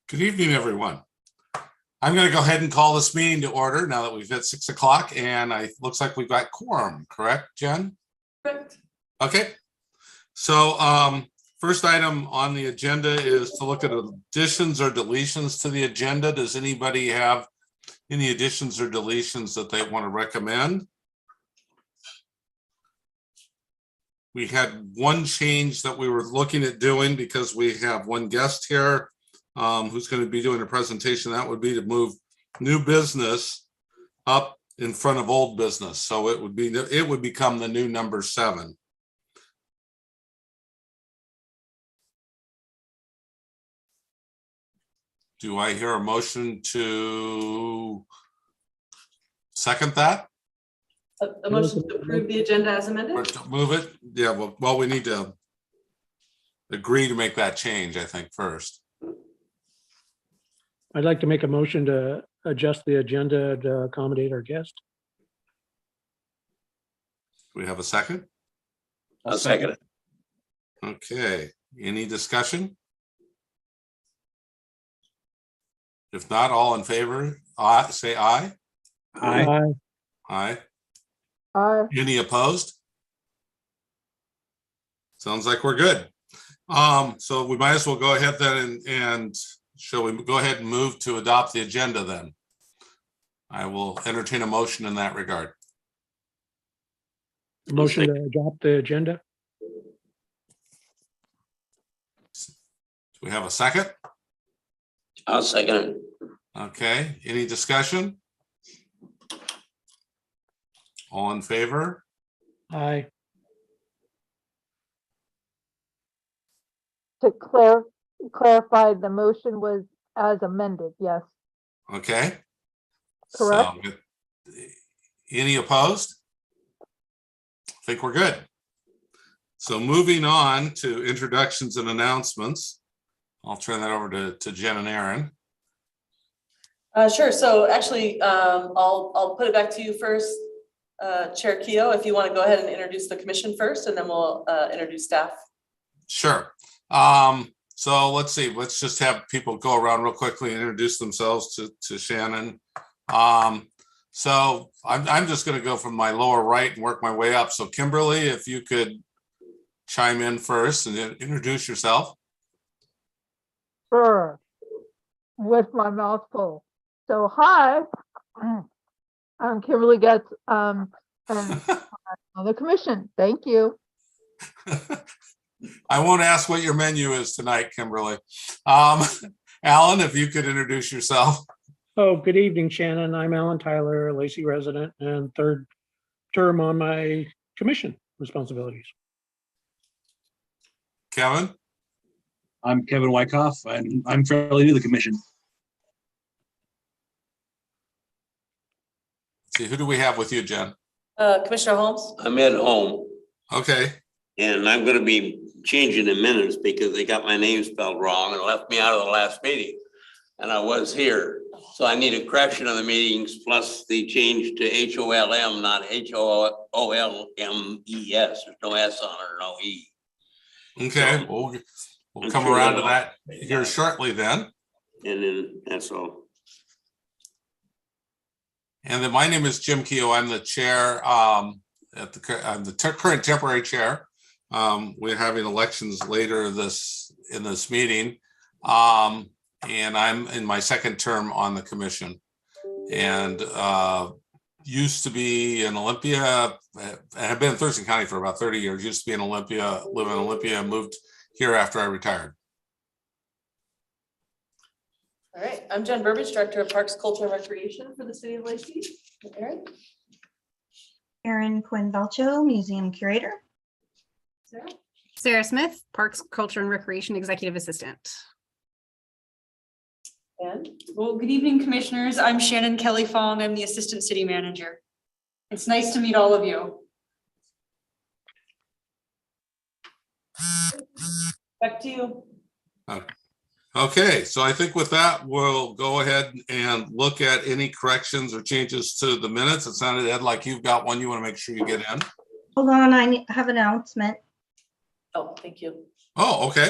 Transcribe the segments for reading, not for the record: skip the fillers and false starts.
Good evening, everyone. I'm going to go ahead and call this meeting to order now that we've hit 6 o'clock, and looks like we've got quorum, correct, Jen? Correct. Okay. So first item on the agenda is to look at additions or deletions to the agenda. Does anybody have any additions or deletions that they want to recommend? We had one change that we were looking at doing because we have one guest here who's going to be doing a presentation. That would be to move new business up in front of old business. So it would become the new number 7. Do I hear a motion to second that? A motion to approve the agenda as amended? Or to move it? Yeah, well, we need to agree to make that change, I think, first. I'd like to make a motion to adjust the agenda to accommodate our guest. Do we have a second? I'll second it. Okay, any discussion? If not, all in favor, say aye. Aye. Aye. Aye. Any opposed? Sounds like we're good. So we might as well go ahead then and shall we go ahead and move to adopt the agenda then? I will entertain a motion in that regard. Motion to adopt the agenda. Do we have a second? I'll second it. Okay, any discussion? All in favor? Aye. To clarify, the motion was as amended, yes. Okay. Correct. So, any opposed? I think we're good. So moving on to introductions and announcements. I'll turn that over to Jen and Aaron. Sure. So actually, I'll put it back to you first, Chair Keough, if you want to go ahead and introduce the commission first, and then we'll introduce staff. Sure. So let's see, let's just have people go around real quickly and introduce themselves to Shannon. So I'm just going to go from my lower right and work my way up. So Kimberly, if you could chime in first and introduce yourself. Sure. With my mouth full. So hi, I'm Kimberly Getz, and on the commission. Thank you. I won't ask what your menu is tonight, Kimberly. Alan, if you could introduce yourself. Oh, good evening, Shannon. I'm Alan Tyler, Lacey resident and third term on my commission responsibilities. Kevin. I'm Kevin Wyckoff, and I'm fairly new to the commission. See, who do we have with you, Jen? Commissioner Holmes. I'm at home Okay. and I'm gonna be changing the minutes because they got my name spelled wrong and left me out of the last meeting. And I was here, so I need a correction of the meetings plus the change to HOLM, not HOOLMES. There's no S on it or no E. Okay. We'll come around to that here shortly then. And then that's all. And then my name is Jim Keough. I'm the chair I'm the current temporary chair. We're having elections later in this meeting. And I'm in my second term on the commission. And used to be in Olympia. I've been in Thurston County for about 30 years. Used to be in Olympia, live in Olympia, moved here after I retired. All right. I'm Jen Burbidge, Director of Parks, Culture, and Recreation for the City of Lacey. Aaron. Erin Quinn Belcho, Museum Curator. Sarah. Sarah Smith, Parks, Culture, and Recreation Executive Assistant. And Well, good evening, commissioners. I'm Shannon Kelly Fong. I'm the Assistant City Manager. It's nice to meet all of you. back to you. Okay, so I think with that, we'll go ahead and look at any corrections or changes to the minutes. It sounded, Ed, like you've got one you want to make sure you get in. Hold on, I have an announcement. Oh, thank you. Oh, okay.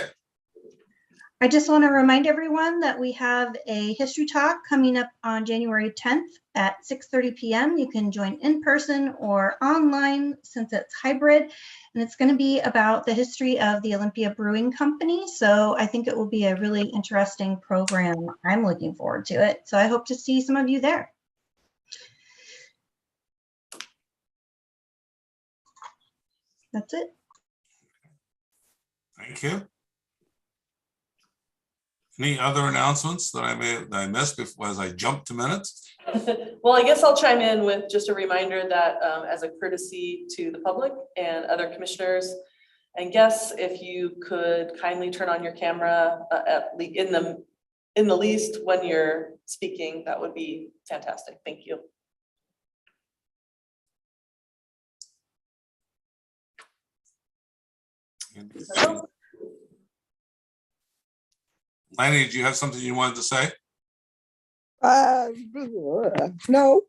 I just want to remind everyone that we have a history talk coming up on January 10th at 6:30 p.m. You can join in person or online since it's hybrid. And it's going to be about the history of the Olympia Brewing Company. So I think it will be a really interesting program. I'm looking forward to it. So I hope to see some of you there. That's it. Thank you. Any other announcements that I missed before as I jump to minutes? Well, I guess I'll chime in with just a reminder that as a courtesy to the public and other commissioners and guests, if you could kindly turn on your camera in the least when you're speaking, that would be fantastic. Thank you. Lanny, do you have something you wanted to say? No.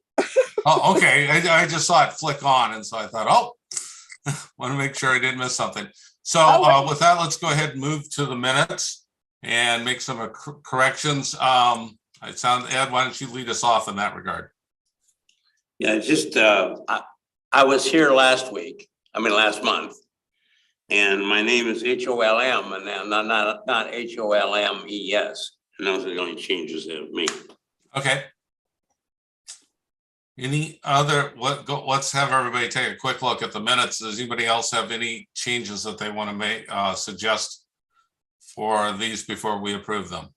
Oh, okay. I just saw it flick on, and so I thought, oh, want to make sure I didn't miss something. So with that, let's go ahead and move to the minutes and make some corrections. Ed, why don't you lead us off in that regard? Yeah, just, I was here last month. And my name is H-O-L-M and not H-O-L-M-E-S. And those are the only changes of me. Okay. Any other, let's have everybody take a quick look at the minutes. Does anybody else have any changes that they want to make, suggest for these before we approve them?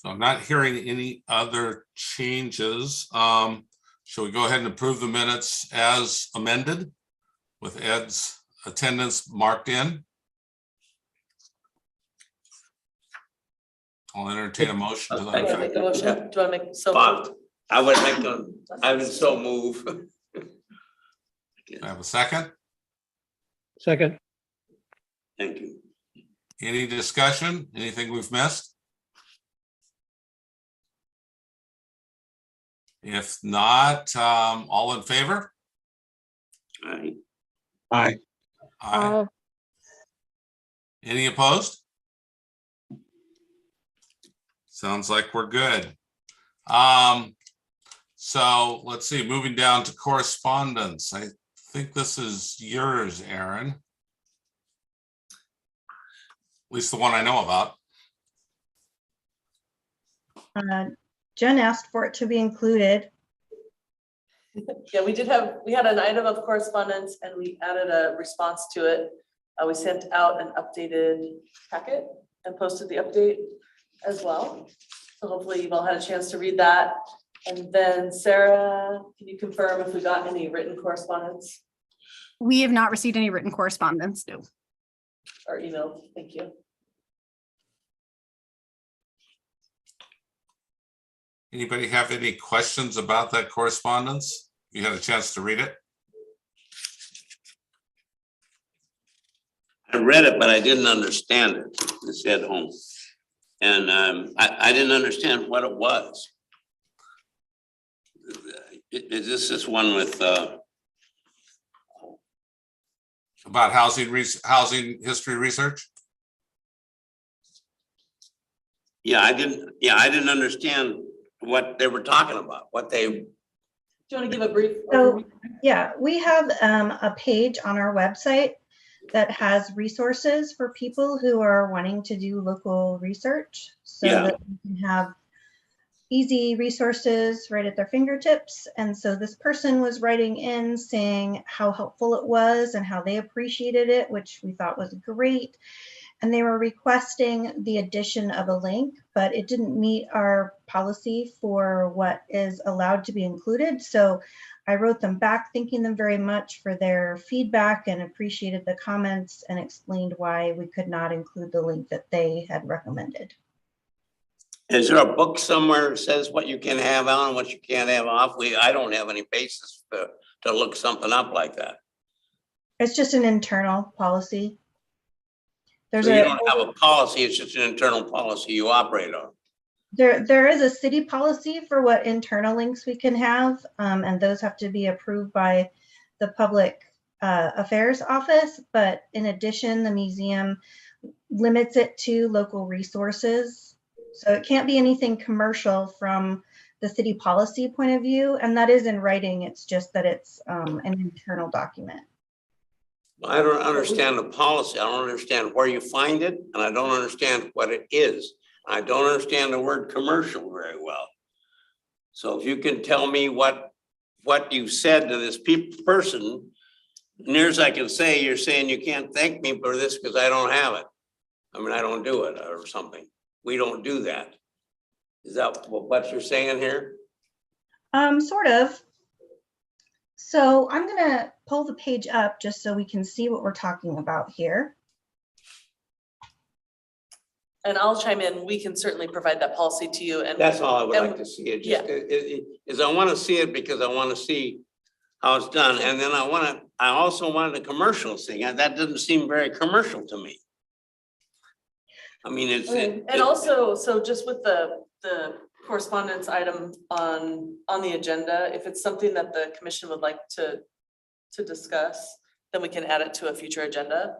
So I'm not hearing any other changes. Shall we go ahead and approve the minutes as amended with Ed's attendance marked in? I'll entertain a motion to that Do you want to effect. make a motion? Do you want to make so? But I would so move. I have a second. Second. Thank you. Any discussion? Anything we've missed? If not, all in favor? Aye. Aye. Aye. Any opposed? Sounds like we're good. So let's see, moving down to correspondence. I think this is yours, Aaron. At least the one I know about. Jen asked for it to be included. Yeah, we had an item of correspondence and we added a response to it. We sent out an updated packet and posted the update as well. So hopefully you've all had a chance to read that. And then Sarah, can you confirm if we got any written correspondence We have not received any written correspondence, no. or email? Thank you. Anybody have any questions about that correspondence? You had a chance to read it? I read it, but I didn't understand it. It said home. And I didn't understand what it was. Is this one with About housing history research? Yeah, I didn't understand what they were talking about, what they. Do you want to give a brief So, overview? yeah, we have a page on our website that has resources for people who are wanting to do local research so Yeah. that we can have easy resources right at their fingertips. And so this person was writing in saying how helpful it was and how they appreciated it, which we thought was great. And they were requesting the addition of a link, but it didn't meet our policy for what is allowed to be included. So I wrote them back, thanking them very much for their feedback and appreciated the comments and explained why we could not include the link that they had recommended. Is there a book somewhere that says what you can have on and what you can't have off? I don't have any basis to look something up like that. It's just an internal policy. There's So you a, don't have a policy, it's just an internal policy you operate on. there is a city policy for what internal links we can have, and those have to be approved by the Public Affairs Office. But in addition, the museum limits it to local resources. So it can't be anything commercial from the city policy point of view, and that is in writing. It's just that it's an internal document. I don't understand the policy. I don't understand where you find it, and I don't understand what it is. I don't understand the word commercial very well. So if you can tell me what you said to this person, near as I can say, you're saying you can't thank me for this because I don't have it. I mean, I don't do it or something. We don't do that. Is that what you're saying here? Sort of. So I'm gonna pull the page up just so we can see what we're talking about here. And I'll chime in. We can certainly provide that policy to you, and That's all I would and- like to see. It yeah. just, is I want to see it because I want to see how it's done. And then I also wanted a commercial thing. That doesn't seem very commercial to me. I mean, and also, so just with the correspondence item on the agenda, if it's something that the commission would like to discuss, then we can add it to a future agenda.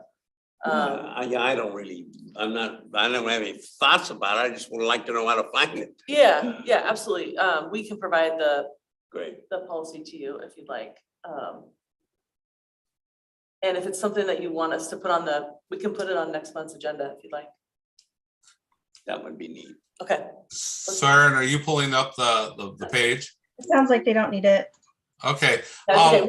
yeah, I don't have any thoughts about it. I just would like to know how to find it. Yeah, absolutely. We can provide Great. the policy to you if you'd like. And if it's something that you want us to put on we can put it on next month's agenda if you'd like. That would be neat. Okay. Søren, are you pulling up the page? It sounds like they don't need it. Okay. That's okay.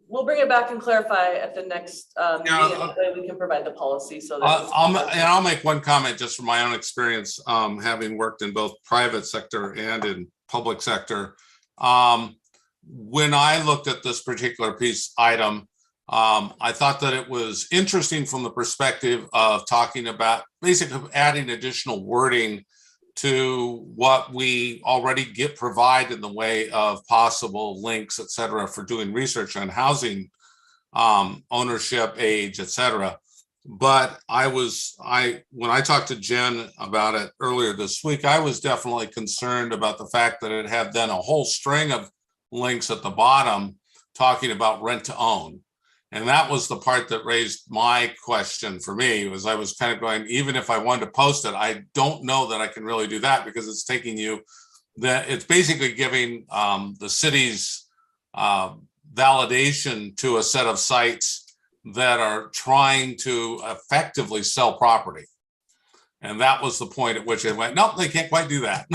We'll bring it back and clarify at the next meeting. That way we can provide the policy so that. I'll make one comment just from my own experience, having worked in both private sector and in public sector. When I looked at this particular item, I thought that it was interesting from the perspective of talking about basically adding additional wording to what we already provide in the way of possible links, et cetera, for doing research on housing, ownership, age, et cetera. But when I talked to Jen about it earlier this week, I was definitely concerned about the fact that it had then a whole string of links at the bottom talking about rent to own. And that was the part that raised my question for me, was I was kind of going, even if I wanted to post it, I don't know that I can really do that because it's taking it's basically giving the city's validation to a set of sites that are trying to effectively sell property. And that was the point at which it went, nope, they can't quite do that.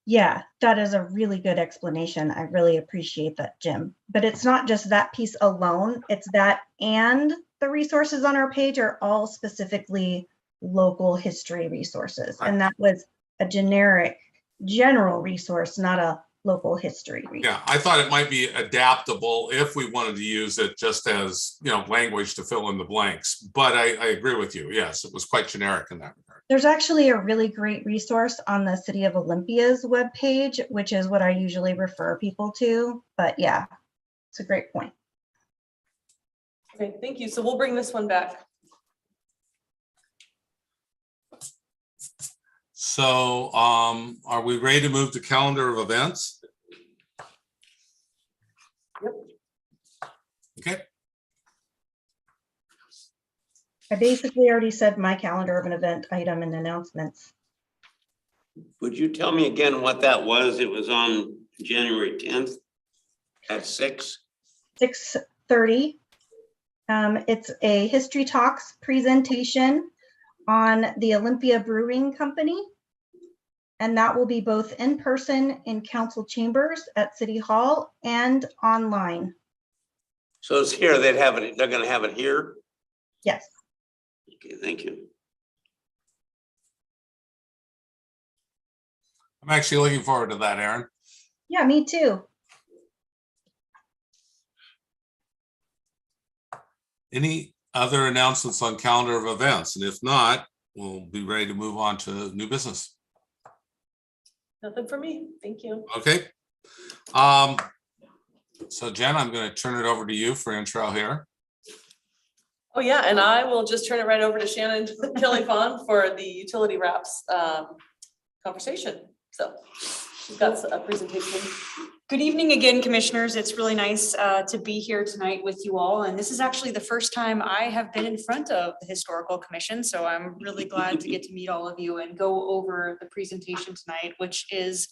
Yeah, that is a really good explanation. I really appreciate that, Jim. But it's not just that piece alone. It's that and the resources on our page are all specifically local history resources. And that was a general resource, not a local history resource. Yeah, I thought it might be adaptable if we wanted to use it just as, language to fill in the blanks. But I agree with you. Yes, it was quite generic in that regard. There's actually a really great resource on the City of Olympia's webpage, which is what I usually refer people to. But yeah, it's a great point. Okay, thank you. So we'll bring this one back. So are we ready to move to calendar of events? Yep. Okay. I basically already said my calendar of an event item and announcements. Would you tell me again what that was? It was on January 10th at 6:30. It's a History Talks presentation on the Olympia Brewing Company. And that will be both in person in council chambers at City Hall and online. So it's here, they're going to have it here? Yes. Okay, thank you. I'm actually looking forward to that, Aaron. Yeah, me too. Any other announcements on calendar of events? And if not, we'll be ready to move on to new business. Nothing for me. Thank you. Okay. So Jen, I'm going to turn it over to you for intro here. Oh, yeah, and I will just turn it right over to Shannon Kelly Fawn for the utility wraps conversation. So we've got a presentation. Good evening again, commissioners. It's really nice to be here tonight with you all. And this is actually the first time I have been in front of the Historical Commission. So I'm really glad to get to meet all of you and go over the presentation tonight, which is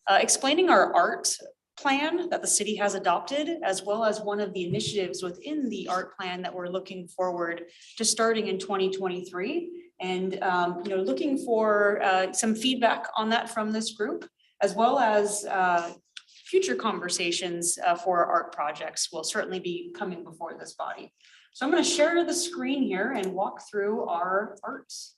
explaining our art plan that the city has adopted, as well as one of the initiatives within the art plan that we're looking forward to starting in 2023. And looking for some feedback on that from this group, as well as future conversations for art projects will certainly be coming before this body. So I'm going to share the screen here and walk through our arts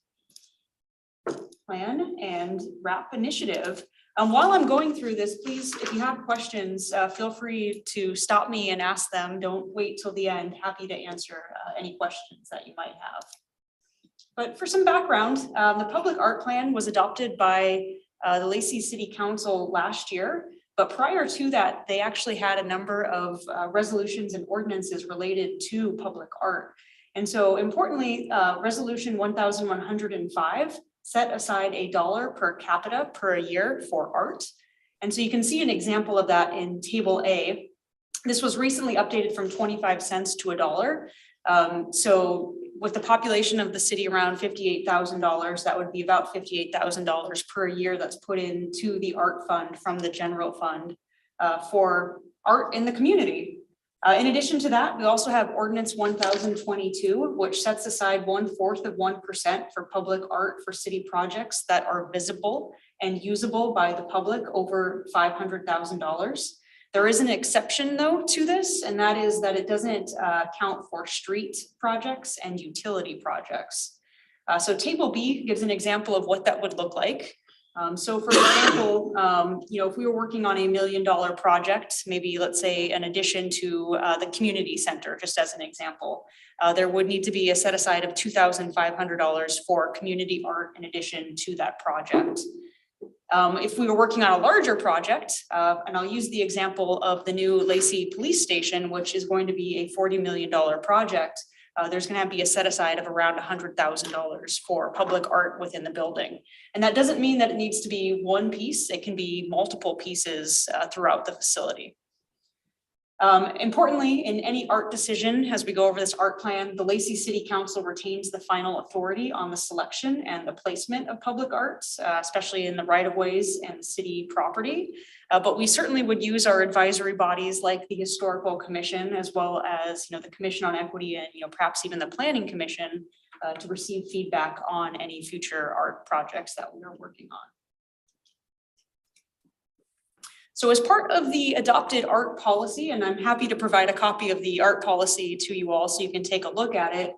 plan and wrap initiative. While I'm going through this, please, if you have questions, feel free to stop me and ask them. Don't wait till the end. Happy to answer any questions that you might have. But for some background, the public art plan was adopted by the Lacey City Council last year. But prior to that, they actually had a number of resolutions and ordinances related to public art. And so importantly, resolution 1105 set aside $1 per capita per year for art. And so you can see an example of that in table A. This was recently updated from 25 cents to $1. So with the population of the city around $58,000, that would be about $58,000 per year that's put into the art fund from the general fund for art in the community. In addition to that, we also have ordinance 1022, which sets aside 1/4 of 1% for public art for city projects that are visible and usable by the public over $500,000. There is an exception though to this, and that is that it doesn't count for street projects and utility projects. So table B gives an example of what that would look like. So for example, if we were working on $1 million project, maybe let's say an addition to the community center, just as an example, there would need to be a set aside of $2,500 for community art in addition to that project. If we were working on a larger project, and I'll use the example of the new Lacey Police Station, which is going to be a $40 million project, there's going to be a set aside of around $100,000 for public art within the building. And that doesn't mean that it needs to be one piece. It can be multiple pieces throughout the facility. Importantly, in any art decision, as we go over this art plan, the Lacey City Council retains the final authority on the selection and the placement of public arts, especially in the right-of-ways and city property. But we certainly would use our advisory bodies like the Historical Commission, as well as the Commission on Equity and perhaps even the Planning Commission to receive feedback on any future art projects that we are working on. So as part of the adopted art policy, and I'm happy to provide a copy of the art policy to you all so you can take a look at it,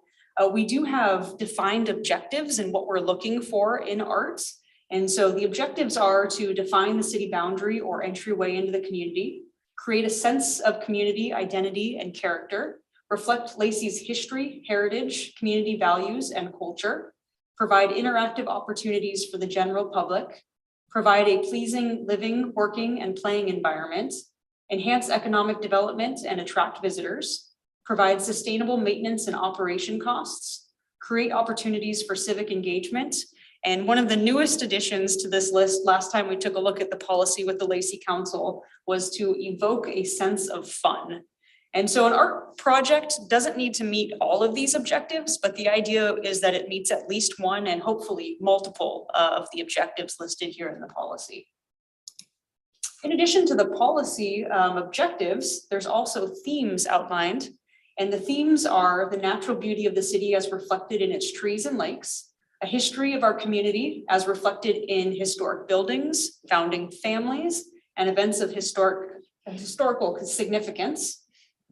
we do have defined objectives and what we're looking for in art. And so the objectives are to define the city boundary or entryway into the community, create a sense of community identity and character, reflect Lacey's history, heritage, community values, and culture, provide interactive opportunities for the general public, provide a pleasing living, working, and playing environment, enhance economic development and attract visitors, provide sustainable maintenance and operation costs, create opportunities for civic engagement. And one of the newest additions to this list, last time we took a look at the policy with the Lacey Council, was to evoke a sense of fun. And so an art project doesn't need to meet all of these objectives, but the idea is that it meets at least one and hopefully multiple of the objectives listed here in the policy. In addition to the policy objectives, there's also themes outlined, and the themes are the natural beauty of the city as reflected in its trees and lakes, a history of our community as reflected in historic buildings, founding families, and events of historical significance,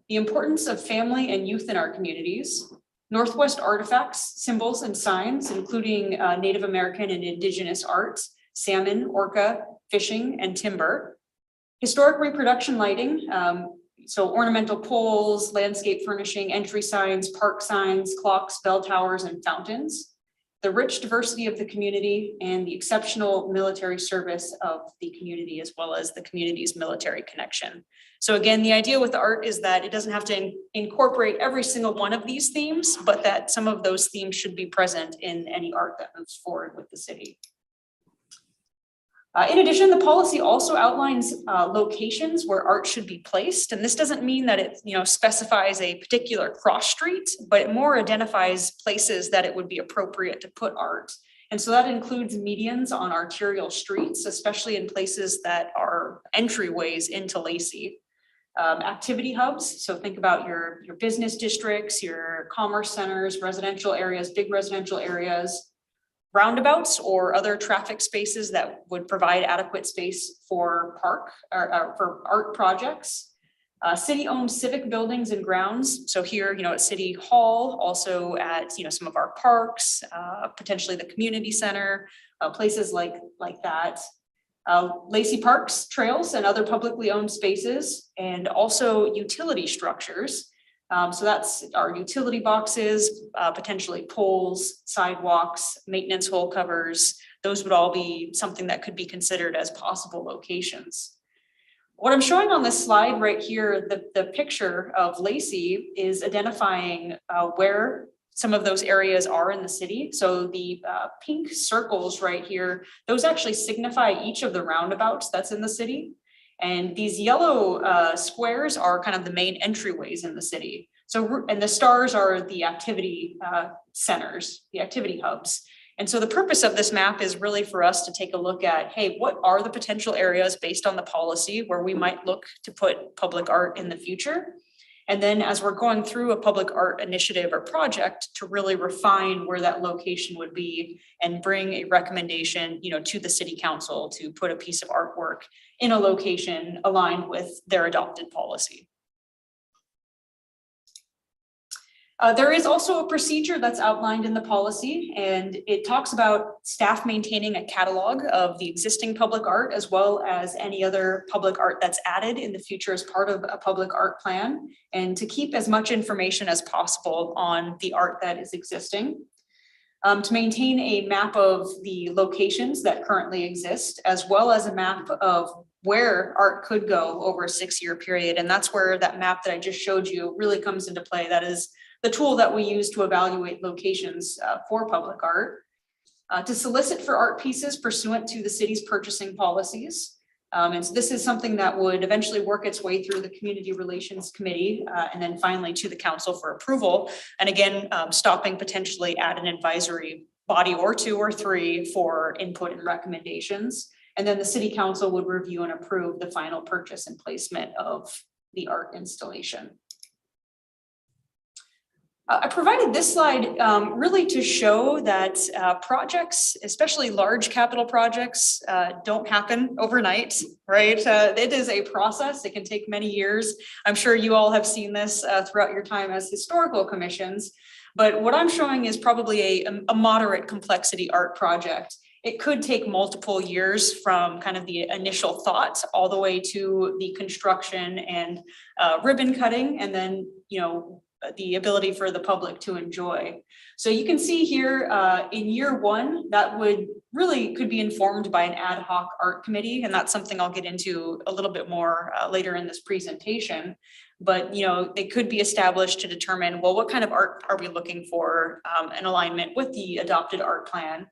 the importance of family and youth in our communities, Northwest artifacts, symbols, and signs, including Native American and Indigenous arts, salmon, orca, fishing, and timber, historic reproduction lighting, so ornamental poles, landscape furnishing, entry signs, park signs, clocks, bell towers, and fountains, the rich diversity of the community, and the exceptional military service of the community, as well as the community's military connection. So again, the idea with art is that it doesn't have to incorporate every single one of these themes, but that some of those themes should be present in any art that moves forward with the city. In addition, the policy also outlines locations where art should be placed. And this doesn't mean that it specifies a particular cross street, but it more identifies places that it would be appropriate to put art. And so that includes medians on arterial streets, especially in places that are entryways into Lacey. Activity hubs, so think about your business districts, your commerce centers, residential areas, big residential areas, roundabouts or other traffic spaces that would provide adequate space for park or for art projects. City-owned civic buildings and grounds. So here, at City Hall, also at some of our parks, potentially the community center, places like that. Lacey parks, trails, and other publicly owned spaces, and also utility structures. So that's our utility boxes, potentially poles, sidewalks, maintenance hole covers. Those would all be something that could be considered as possible locations. What I'm showing on this slide right here, the picture of Lacey is identifying where some of those areas are in the city. So the pink circles right here, those actually signify each of the roundabouts that's in the city. And these yellow squares are kind of the main entryways in the city. So, and the stars are the activity centers, the activity hubs. And so the purpose of this map is really for us to take a look at, hey, what are the potential areas based on the policy where we might look to put public art in the future? And then as we're going through a public art initiative or project, to really refine where that location would be and bring a recommendation, to the city council to put a piece of artwork in a location aligned with their adopted policy. There is also a procedure that's outlined in the policy, and it talks about staff maintaining a catalog of the existing public art as well as any other public art that's added in the future as part of a public art plan, and to keep as much information as possible on the art that is existing. To maintain a map of the locations that currently exist, as well as a map of where art could go over a 6-year period. And that's where that map that I just showed you really comes into play. That is the tool that we use to evaluate locations for public art. To solicit for art pieces pursuant to the city's purchasing policies. And so this is something that would eventually work its way through the Community Relations Committee and then finally to the council for approval. And again, stopping potentially at an advisory body or 2 or 3 for input and recommendations. And then the city council would review and approve the final purchase and placement of the art installation. I provided this slide really to show that projects, especially large capital projects, don't happen overnight, right? It is a process. It can take many years. I'm sure you all have seen this throughout your time as historical commissions, but what I'm showing is probably a moderate complexity art project. It could take multiple years from kind of the initial thoughts all the way to the construction and ribbon cutting, and then, the ability for the public to enjoy. So you can see here in year 1, that would really could be informed by an ad hoc art committee. And that's something I'll get into a little bit more later in this presentation. But, they could be established to determine, well, what kind of art are we looking for in alignment with the adopted art plan?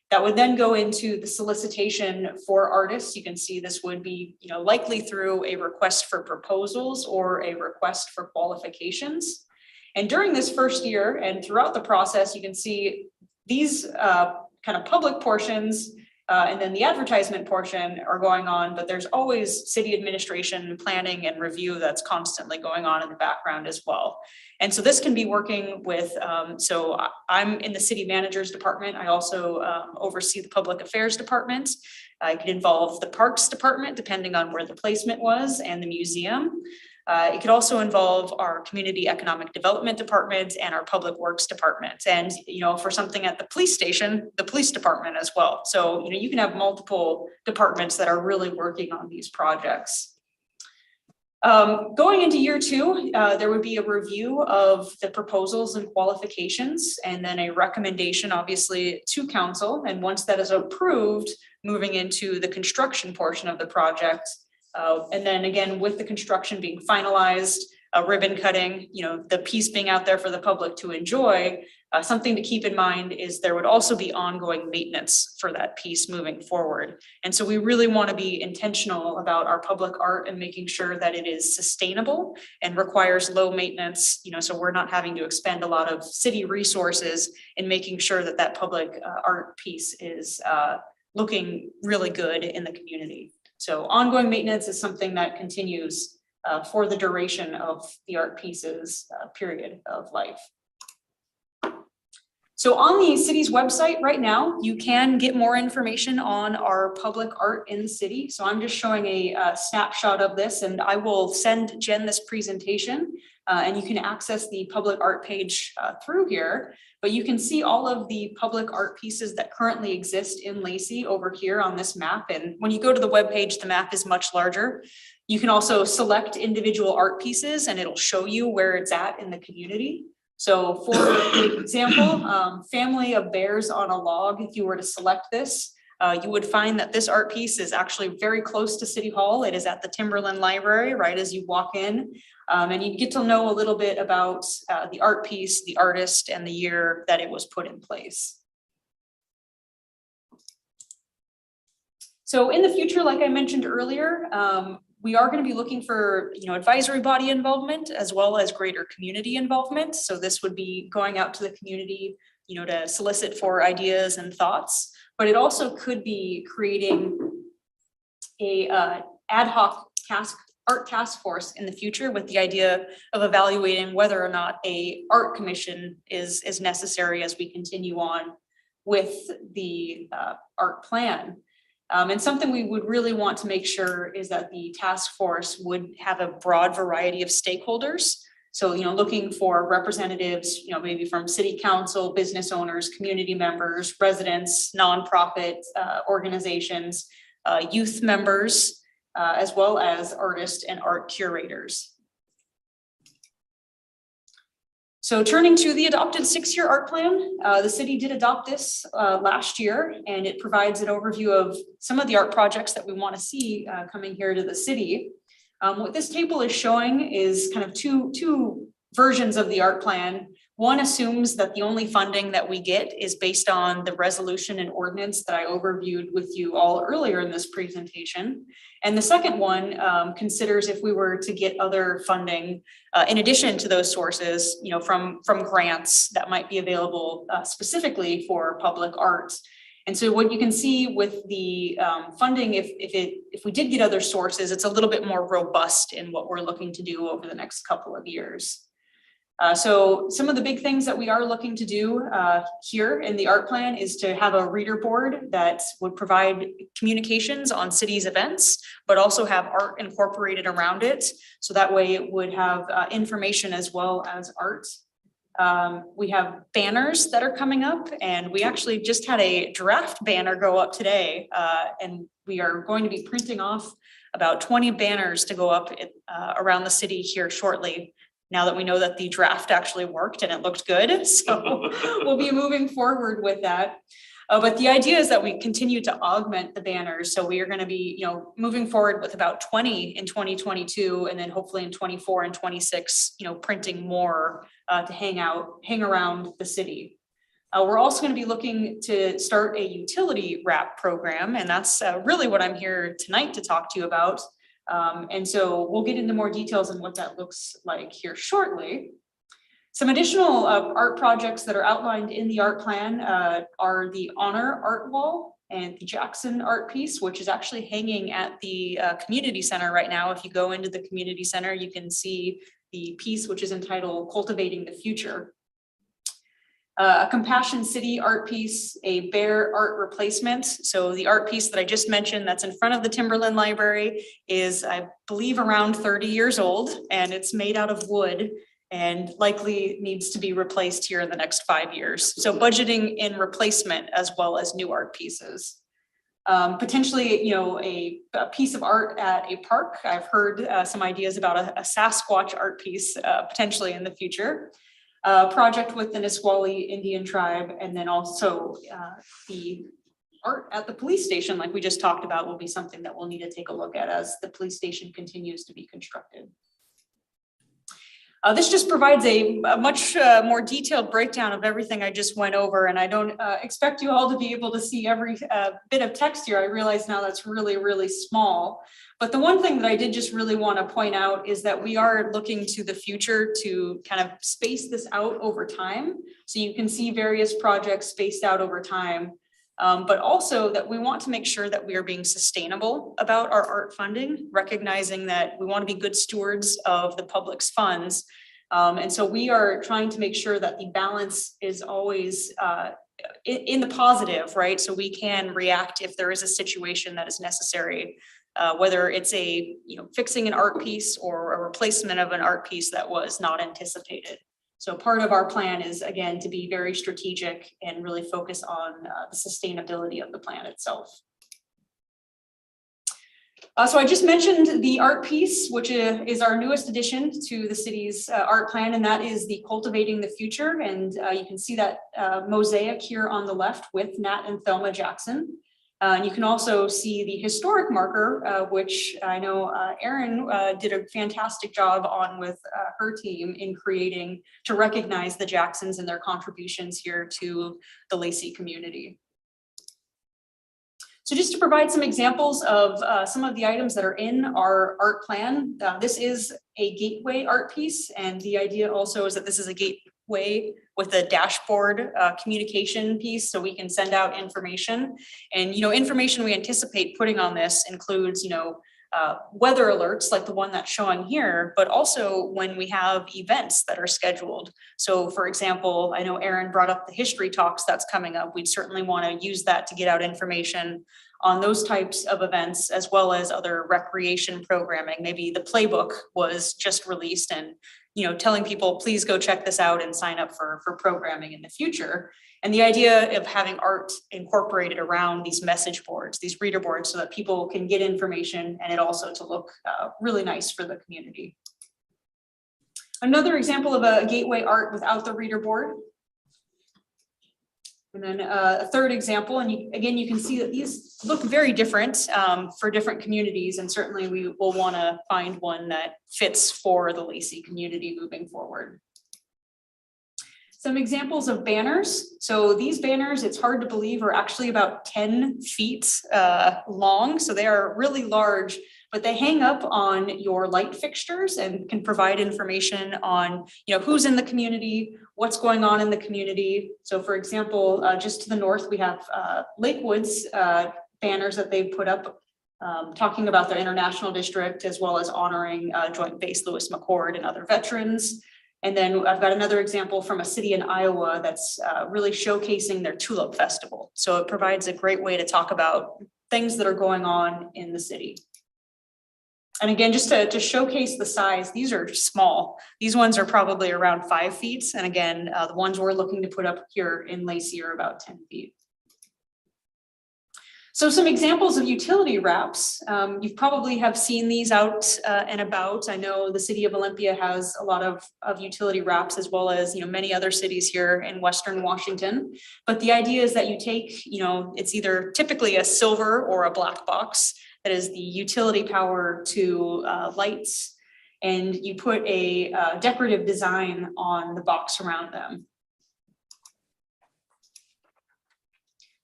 That would then go into the solicitation for artists. You can see this would be, likely through a request for proposals or a request for qualifications. And during this first year and throughout the process, you can see these kind of public portions and then the advertisement portion are going on, but there's always city administration, planning, and review that's constantly going on in the background as well. And so this can be working with, so I'm in the city manager's department. I also oversee the public affairs department. I could involve the parks department, depending on where the placement was, and the museum. It could also involve our community economic development department and our public works department. And, for something at the police station, the police department as well. So, you can have multiple departments that are really working on these projects. Going into year 2, there would be a review of the proposals and qualifications, and then a recommendation, obviously, to council. And once that is approved, moving into the construction portion of the project. And then again, with the construction being finalized, ribbon cutting, the piece being out there for the public to enjoy. Something to keep in mind is there would also be ongoing maintenance for that piece moving forward. And so we really want to be intentional about our public art and making sure that it is sustainable and requires low maintenance, so we're not having to expend a lot of city resources in making sure that that public art piece is looking really good in the community. So ongoing maintenance is something that continues for the duration of the art piece's period of life. So on the city's website right now, you can get more information on our public art in the city. So I'm just showing a snapshot of this, and I will send Jen this presentation and you can access the public art page through here. But you can see all of the public art pieces that currently exist in Lacey over here on this map. And when you go to the webpage, the map is much larger. You can also select individual art pieces and it'll show you where it's at in the community. So for example, Family of Bears on a Log, if you were to select this, you would find that this art piece is actually very close to City Hall. It is at the Timberland Library, right as you walk in. And you get to know a little bit about the art piece, the artist, and the year that it was put in place. So in the future, like I mentioned earlier, we are going to be looking for, advisory body involvement as well as greater community involvement. So this would be going out to the community, to solicit for ideas and thoughts, but it also could be creating a ad hoc art task force in the future with the idea of evaluating whether or not a art commission is necessary as we continue on with the art plan. And something we would really want to make sure is that the task force would have a broad variety of stakeholders. So, looking for representatives, maybe from city council, business owners, community members, residents, nonprofit organizations, youth members, as well as artists and art curators. So turning to the adopted 6-year art plan, the city did adopt this last year, and it provides an overview of some of the art projects that we want to see coming here to the city. What this table is showing is kind of two versions of the art plan. One assumes that the only funding that we get is based on the resolution and ordinance that I overviewed with you all earlier in this presentation. And the second one considers if we were to get other funding in addition to those sources, from grants that might be available specifically for public art. And so what you can see with the funding, if we did get other sources, it's a little bit more robust in what we're looking to do over the next couple of years. So some of the big things that we are looking to do here in the art plan is to have a reader board that would provide communications on city's events, but also have art incorporated around it. So that way it would have information as well as art. We have banners that are coming up, and we actually just had a draft banner go up today, and we are going to be printing off about 20 banners to go up around the city here shortly, now that we know that the draft actually worked and it looked good. So we'll be moving forward with that. But the idea is that we continue to augment the banners. So we are going to be, moving forward with about 20 in 2022, and then hopefully in 24 and 26, printing more to hang around the city. We're also going to be looking to start a utility wrap program, and that's really what I'm here tonight to talk to you about. And so we'll get into more details on what that looks like here shortly. Some additional art projects that are outlined in the art plan are the Honor Art Wall and the Jackson art piece, which is actually hanging at the community center right now. If you go into the community center, you can see the piece, which is entitled Cultivating the Future. A Compassion City art piece, a bear art replacement. So the art piece that I just mentioned that's in front of the Timberland Library is, I believe, around 30 years old, and it's made out of wood and likely needs to be replaced here in the next 5 years. So budgeting in replacement as well as new art pieces. Potentially, a piece of art at a park. I've heard some ideas about a Sasquatch art piece potentially in the future. Project with the Nisqually Indian tribe, and then also the art at the police station, like we just talked about, will be something that we'll need to take a look at as the police station continues to be constructed. This just provides a much more detailed breakdown of everything I just went over, and I don't expect you all to be able to see every bit of text here. I realize now that's really, really small. But the one thing that I did just really want to point out is that we are looking to the future to kind of space this out over time. So you can see various projects spaced out over time. But also that we want to make sure that we are being sustainable about our art funding, recognizing that we want to be good stewards of the public's funds. And so we are trying to make sure that the balance is always in the positive, right? So we can react if there is a situation that is necessary, whether it's fixing an art piece or a replacement of an art piece that was not anticipated. So part of our plan is, again, to be very strategic and really focus on the sustainability of the plan itself. So I just mentioned the art piece, which is our newest addition to the city's art plan, and that is the Cultivating the Future. And you can see that mosaic here on the left with Nat and Thelma Jackson. And you can also see the historic marker, which I know Erin did a fantastic job on with her team in creating to recognize the Jacksons and their contributions here to the Lacey community. So just to provide some examples of some of the items that are in our art plan, this is a gateway art piece. And the idea also is that this is a gateway with a dashboard communication piece, so we can send out information. And information we anticipate putting on this includes weather alerts like the one that's showing here, but also when we have events that are scheduled. So for example, I know Erin brought up the history talks that's coming up. We'd certainly want to use that to get out information on those types of events, as well as other recreation programming. Maybe the playbook was just released and telling people, please go check this out and sign up for programming in the future. And the idea of having art incorporated around these message boards, these reader boards, so that people can get information and it also to look really nice for the community. Another example of a gateway art without the reader board. And then a third example, and again, you can see that these look very different for different communities, and certainly we will want to find one that fits for the Lacey community moving forward. Some examples of banners. So these banners, it's hard to believe, are actually about 10 feet long. So they are really large, but they hang up on your light fixtures and can provide information on, who's in the community, what's going on in the community. So for example, just to the north, we have Lakewood's banners that they've put up talking about their international district, as well as honoring Joint Base Lewis McChord and other veterans. And then I've got another example from a city in Iowa that's really showcasing their Tulip Festival. So it provides a great way to talk about things that are going on in the city. And again, just to showcase the size, these are small. These ones are probably around 5 feet. And again, the ones we're looking to put up here in Lacey are about 10 feet. So some examples of utility wraps. You probably have seen these out and about. I know the city of Olympia has a lot of utility wraps, as well as many other cities here in Western Washington. But the idea is that you take, it's either typically a silver or a black box that is the utility power to lights, and you put a decorative design on the box around them.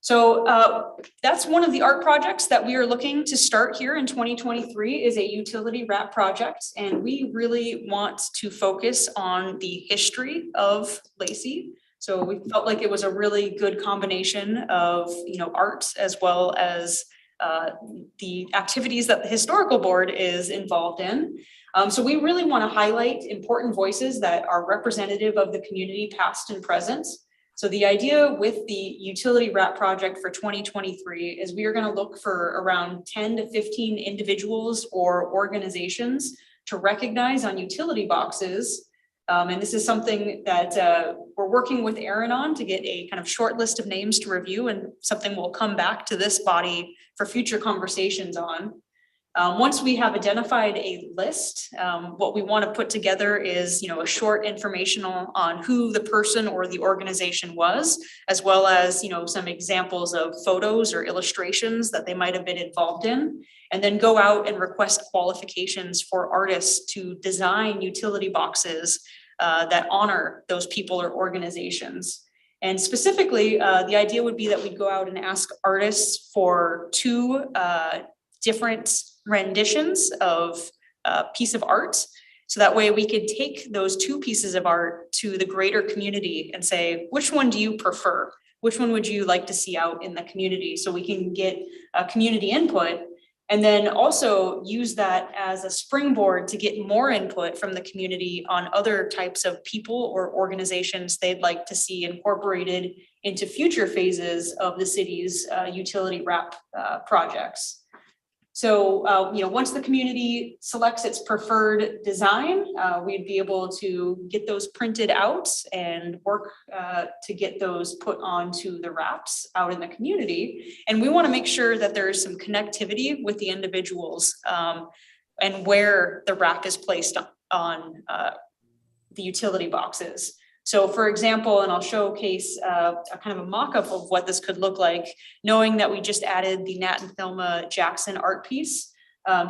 So that's one of the art projects that we are looking to start here in 2023 is a utility wrap project. And we really want to focus on the history of Lacey. So we felt like it was a really good combination of, art as well as the activities that the historical board is involved in. So we really want to highlight important voices that are representative of the community, past and present. So the idea with the utility wrap project for 2023 is we are going to look for around 10 to 15 individuals or organizations to recognize on utility boxes And this is something that we're working with Aaron on to get a kind of short list of names to review, and something we'll come back to this body for future conversations on. Once we have identified a list, what we want to put together is, a short informational on who the person or the organization was, as well as, some examples of photos or illustrations that they might have been involved in, and then go out and request qualifications for artists to design utility boxes that honor those people or organizations. And specifically, the idea would be that we'd go out and ask artists for 2 different renditions of a piece of art. So that way we could take those 2 pieces of art to the greater community and say, which one do you prefer? Which one would you like to see out in the community? So we can get community input, and then also use that as a springboard to get more input from the community on other types of people or organizations they'd like to see incorporated into future phases of the city's utility wrap projects. So, once the community selects its preferred design, we'd be able to get those printed out and work to get those put onto the wraps out in the community. And we want to make sure that there is some connectivity with the individuals and where the wrap is placed on the utility boxes. So for example, and I'll showcase a kind of a mock-up of what this could look like, knowing that we just added the Nat and Thelma Jackson art piece,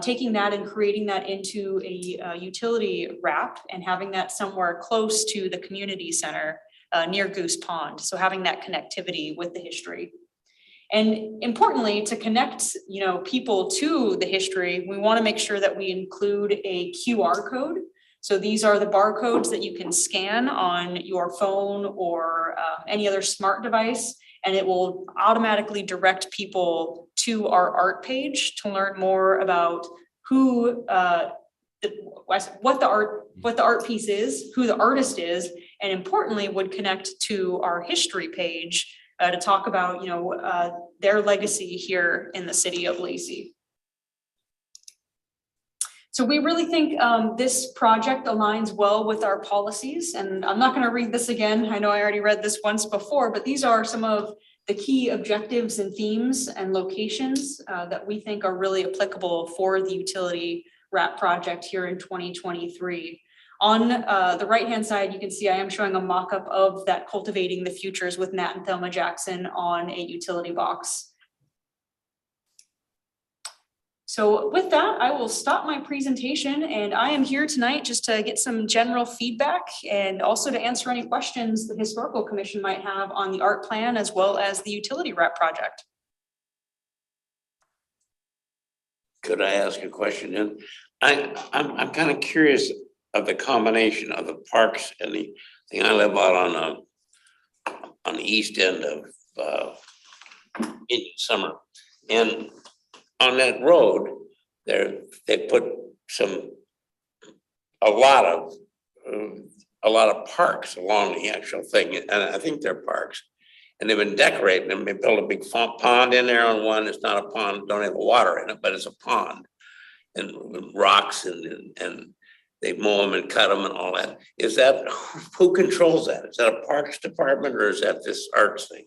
taking that and creating that into a utility wrap and having that somewhere close to the community center near Goose Pond. So having that connectivity with the history. And importantly, to connect, people to the history, we want to make sure that we include a QR code. So these are the barcodes that you can scan on your phone or any other smart device, and it will automatically direct people to our art page to learn more about who, what the art piece is, who the artist is, and importantly would connect to our history page to talk about, their legacy here in the city of Lacey. So we really think this project aligns well with our policies, and I'm not going to read this again. I know I already read this once before, but these are some of the key objectives and themes and locations that we think are really applicable for the utility wrap project here in 2023. On the right-hand side, you can see I am showing a mock-up of that Cultivating the Futures with Nat and Thelma Jackson on a utility box. So with that, I will stop my presentation, and I am here tonight just to get some general feedback and also to answer any questions the Historical Commission might have on the art plan as well as the utility wrap project. Could I ask a question then? I'm kind of curious of the combination of the parks and the thing. I live out on the east end of Indian Summer, and on that road there they put a lot of parks along the actual thing, and I think they're parks, and they've been decorating them. They built a big pond in there on one. It's not a pond, don't have water in it, but it's a pond and rocks, and they mow them and cut them and all that. Is that, who controls that? Is that a parks department or is that this arts thing?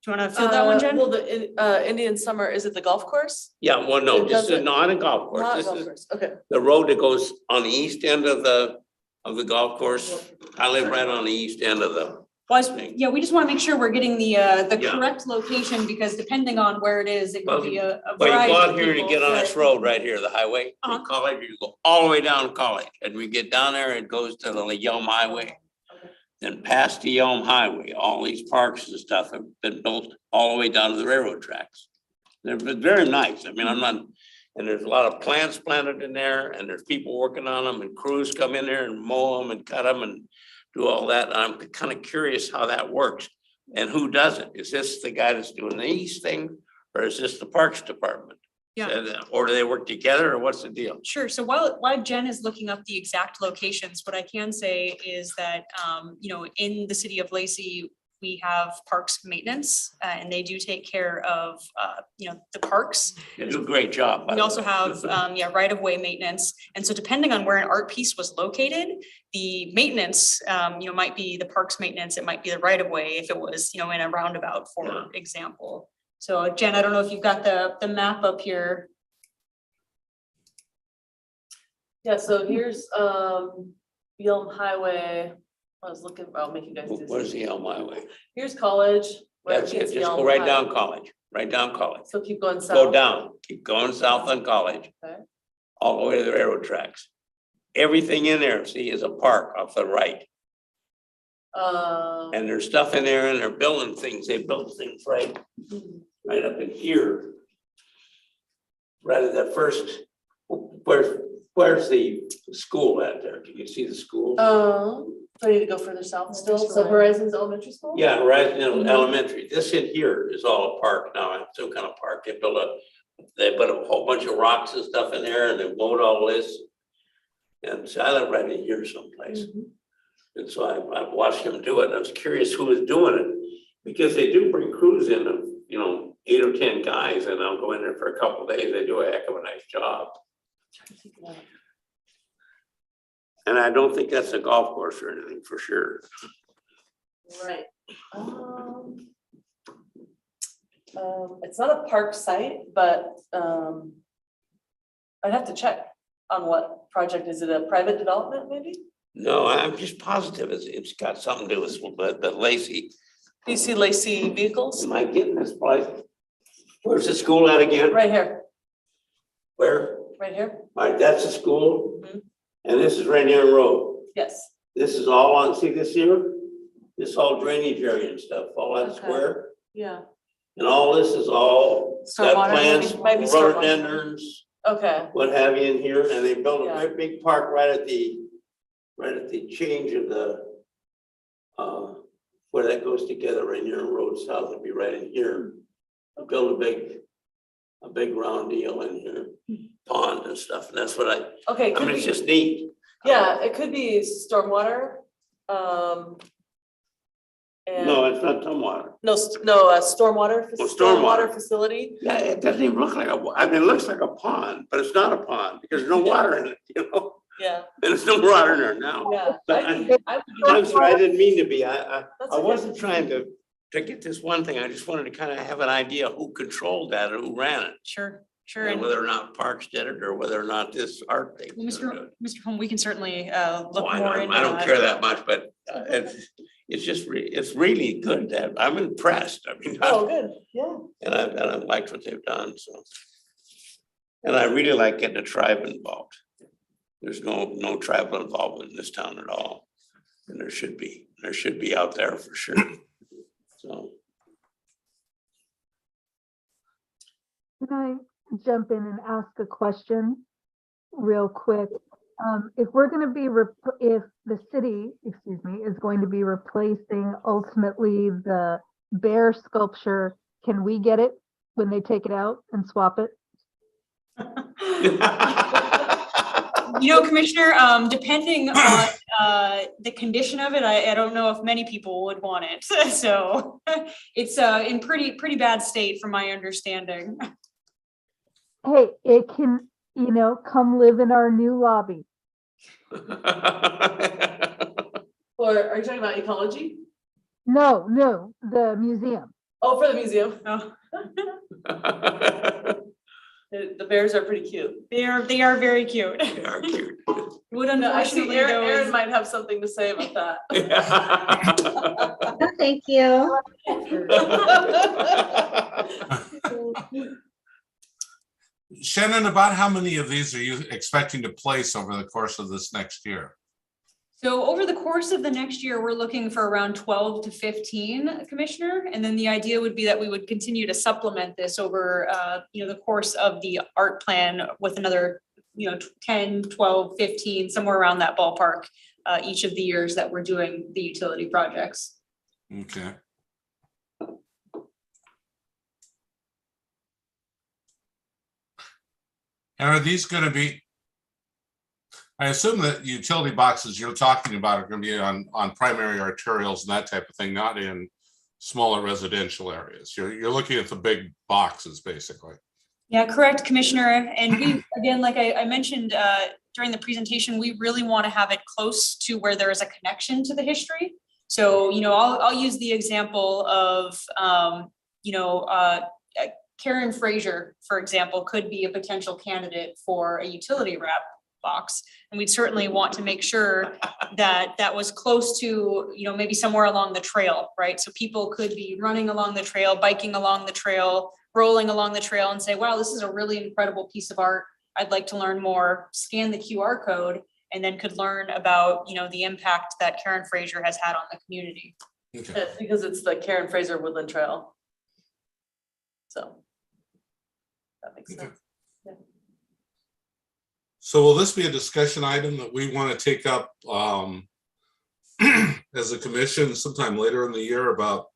Do you want to fill that one, Jen? Well, the Indian Summer, is it the golf course? Yeah, well, no, It this is doesn't- not a golf course. Not This golf is course, okay. the road that goes on the east end of the golf course. I live right on the east end of the thing. Yeah, we just want to make sure we're getting the Yeah. correct location, because depending on where it is, it could be a Well, you variety go of out here to people. get on this road right here, the highway, Uh-huh. College, you go all the way down College, and we get down there, it goes to the Yelm Highway. Then past the Yelm Highway, all these parks and stuff have been built all the way down to the railroad tracks. They're very nice. I mean, and there's a lot of plants planted in there, and there's people working on them, and crews come in there and mow them and cut them and do all that. And I'm kind of curious how that works and who does it. Is this the guy that's doing the east thing, or is this the Parks Department? Yeah. Or do they work together, or what's the deal? Sure. So while Jen is looking up the exact locations, what I can say is that, in the city of Lacey, we have parks maintenance, and they do take care of, the parks. They do a great job. by We the also way. have, right of way maintenance. And so depending on where an art piece was located, the maintenance, might be the parks maintenance, it might be the right of way if it was, in a roundabout, for example. So Jen, I don't know if you've got the map up here. Yeah, so here's Yelm Highway. I was looking, I'll make you guys do Where's this. the Elm Highway? Here's College. where That's hits it. Just Yelm go right Highway. down College, right down College. So keep going south. Go down, keep going south on College. Okay. All the way to the railroad tracks. Everything in there, see, is a park off the right. And there's stuff in there and they're building things. They built things right up in here. Right at that first, where's the school at there? Can you see the school? So I need to go further south still. So Horizons Elementary School? Yeah, right, elementary. This in here is all a park now, it's some kind of park. They put a whole bunch of rocks and stuff in there and they mowed all this. And so I live right in here someplace. And so I watched them do it and I was curious who was doing it. Because they do bring crews in of, 8 or 10 guys and I'll go in there for a couple of days. They do a heck of a nice job. And I don't think that's a golf course or anything for sure. Right. It's not a park site, but I'd have to check on what project. Is it a private development maybe? No, I'm just positive it's got something to do with the Lacey. Do you see Lacey vehicles? Am I getting this place? Where's the school at again? Right here, Where? right here. All right, that's the school. Mhm. And this is Rainier Road. Yes. This is all on, see this here? This all drainage area and stuff, all that Okay. square. Yeah. And all this is all got Stormwater, plants, maybe stormwater. rhododendrons, Okay. what have you in here. And they built a Yeah. great big park right at the change of the, where that goes together, Rainier Road South, it'd be right in here. They built a big round deal in here, pond and stuff. And that's what Okay. I Could mean, it's be, just neat. yeah, it could be stormwater. And No, it's not Tumwater. no, stormwater. Oh, stormwater. Facility. Yeah, it doesn't even look like it looks like a pond, but it's not a pond because there's no water in it, Yeah, And there's no water in there now. yeah. But I'm sorry, I didn't mean to be. I okay. wasn't trying to get this one thing. I just wanted to kind of have an idea who controlled that or who ran it. Sure. And And whether or not Parks did it or whether or not this art thing. Mr. Holm, we can certainly look Oh, I more into don't care that much, but it's just, it's really good that I'm impressed. I mean, Oh, good, yeah. and I liked what they've done, so. And I really like getting the tribe involved. There's no tribal involvement in this town at all. And there should be out there for sure. So, Can I jump in and ask a question real quick? If we're going to be, if the city, is going to be replacing ultimately the bear sculpture, can we get it when they take it out and swap it? Commissioner, depending on the condition of it, I don't know if many people would want it. So it's in pretty bad state from my understanding. Hey, it can, come live in our new lobby. Or are you talking about ecology? No, the museum. Oh, for the museum. Oh, The bears are pretty cute. they are very cute. They are cute. Would No, I see unfortunately Aaron those. might have something to say about that. No, thank you. Shannon, about how many of these are you expecting to place over the course of this next year? So over the course of the next year, we're looking for around 12 to 15, Commissioner. And then the idea would be that we would continue to supplement this over, the course of the art plan with another, 10, 12, 15, somewhere around that ballpark, each of the years that we're doing the utility projects. Okay. And are these going to be, I assume that utility boxes you're talking about are going to be on primary arterials and that type of thing, not in smaller residential areas. You're looking at the big boxes, basically. Yeah, correct, Commissioner. And we, again, like I mentioned during the presentation, we really want to have it close to where there is a connection to the history. So, you know, I'll use the example of, Karen Fraser, for example, could be a potential candidate for a utility wrap box. And we'd certainly want to make sure that that was close to, you know, maybe somewhere along the trail, right? So people could be running along the trail, biking along the trail, rolling along the trail and say, wow, this is a really incredible piece of art. I'd like to learn more, scan the QR code, and then could learn about, you know, the impact that Karen Fraser has had on the community. Okay. Because it's the Karen Fraser Woodland Trail. So. That makes Okay. sense. Yeah. So will this be a discussion item that we want to take up as a commission sometime later in the year about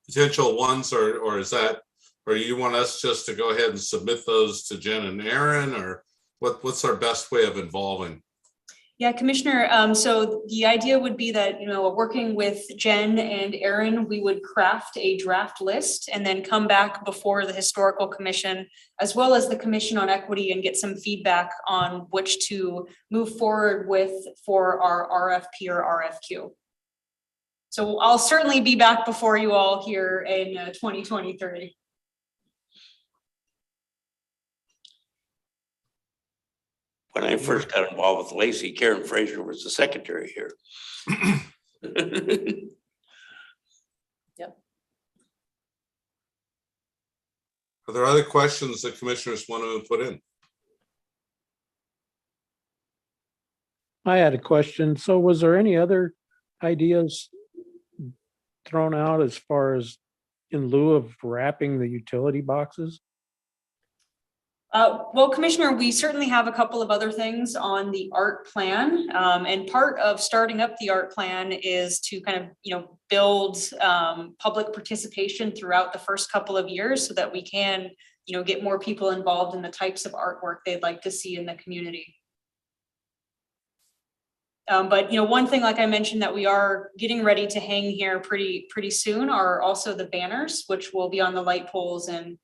potential ones, or is that, or you want us just to go ahead and submit those to Jen and Aaron, or what's our best way of involving? Yeah, Commissioner, so the idea would be that, you know, working with Jen and Aaron, we would craft a draft list and then come back before the Historical Commission, as well as the Commission on Equity, and get some feedback on which to move forward with for our RFP or RFQ. So I'll certainly be back before you all here in 2023. When I first got involved with Lacey, Karen Fraser was the secretary here. Are there other questions that commissioners want to put in? I had a question. So was there any other ideas thrown out as far as in lieu of wrapping the utility boxes? Well, Commissioner, we certainly have a couple of other things on the art plan. And part of starting up the art plan is to kind of, you know, build public participation throughout the first couple of years so that we can, you know, get more people involved in the types of artwork they'd like to see in the community. But, you know, one thing, like I mentioned, that we are getting ready to hang here pretty soon are also the banners, which will be on the light poles and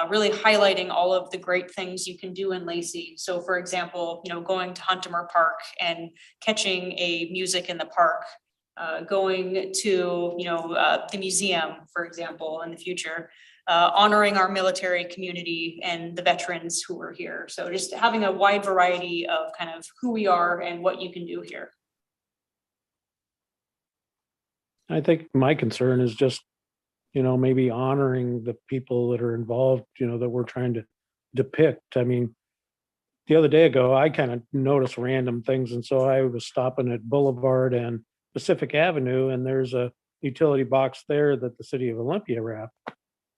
really highlighting all of the great things you can do in Lacey. So for example, you know, going to Huntemer Park and catching a music in the park, going to, you know, the museum, for example, in the future, honoring our military community and the veterans who are here. So just having a wide variety of kind of who we are and what you can do here. I think my concern is just, you know, maybe honoring the people that are involved, you know, that we're trying to depict. I mean, the other day ago, I kind of noticed random things. And so I was stopping at Boulevard and Pacific Avenue, and there's a utility box there that the city of Olympia wrapped.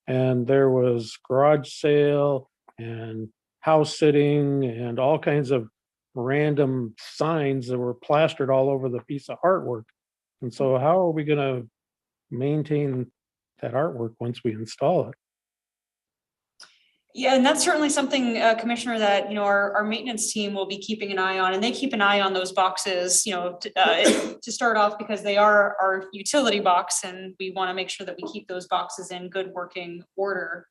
And there was garage sale and house sitting and all kinds of random signs that were plastered all over the piece of artwork. And so how are we going to maintain that artwork once we install it? Yeah, and that's certainly something, Commissioner, that, you know, our maintenance team will be keeping an eye on, and they keep an eye on those boxes, you know, to start off, because they are our utility box, and we want to make sure that we keep those boxes in good working order.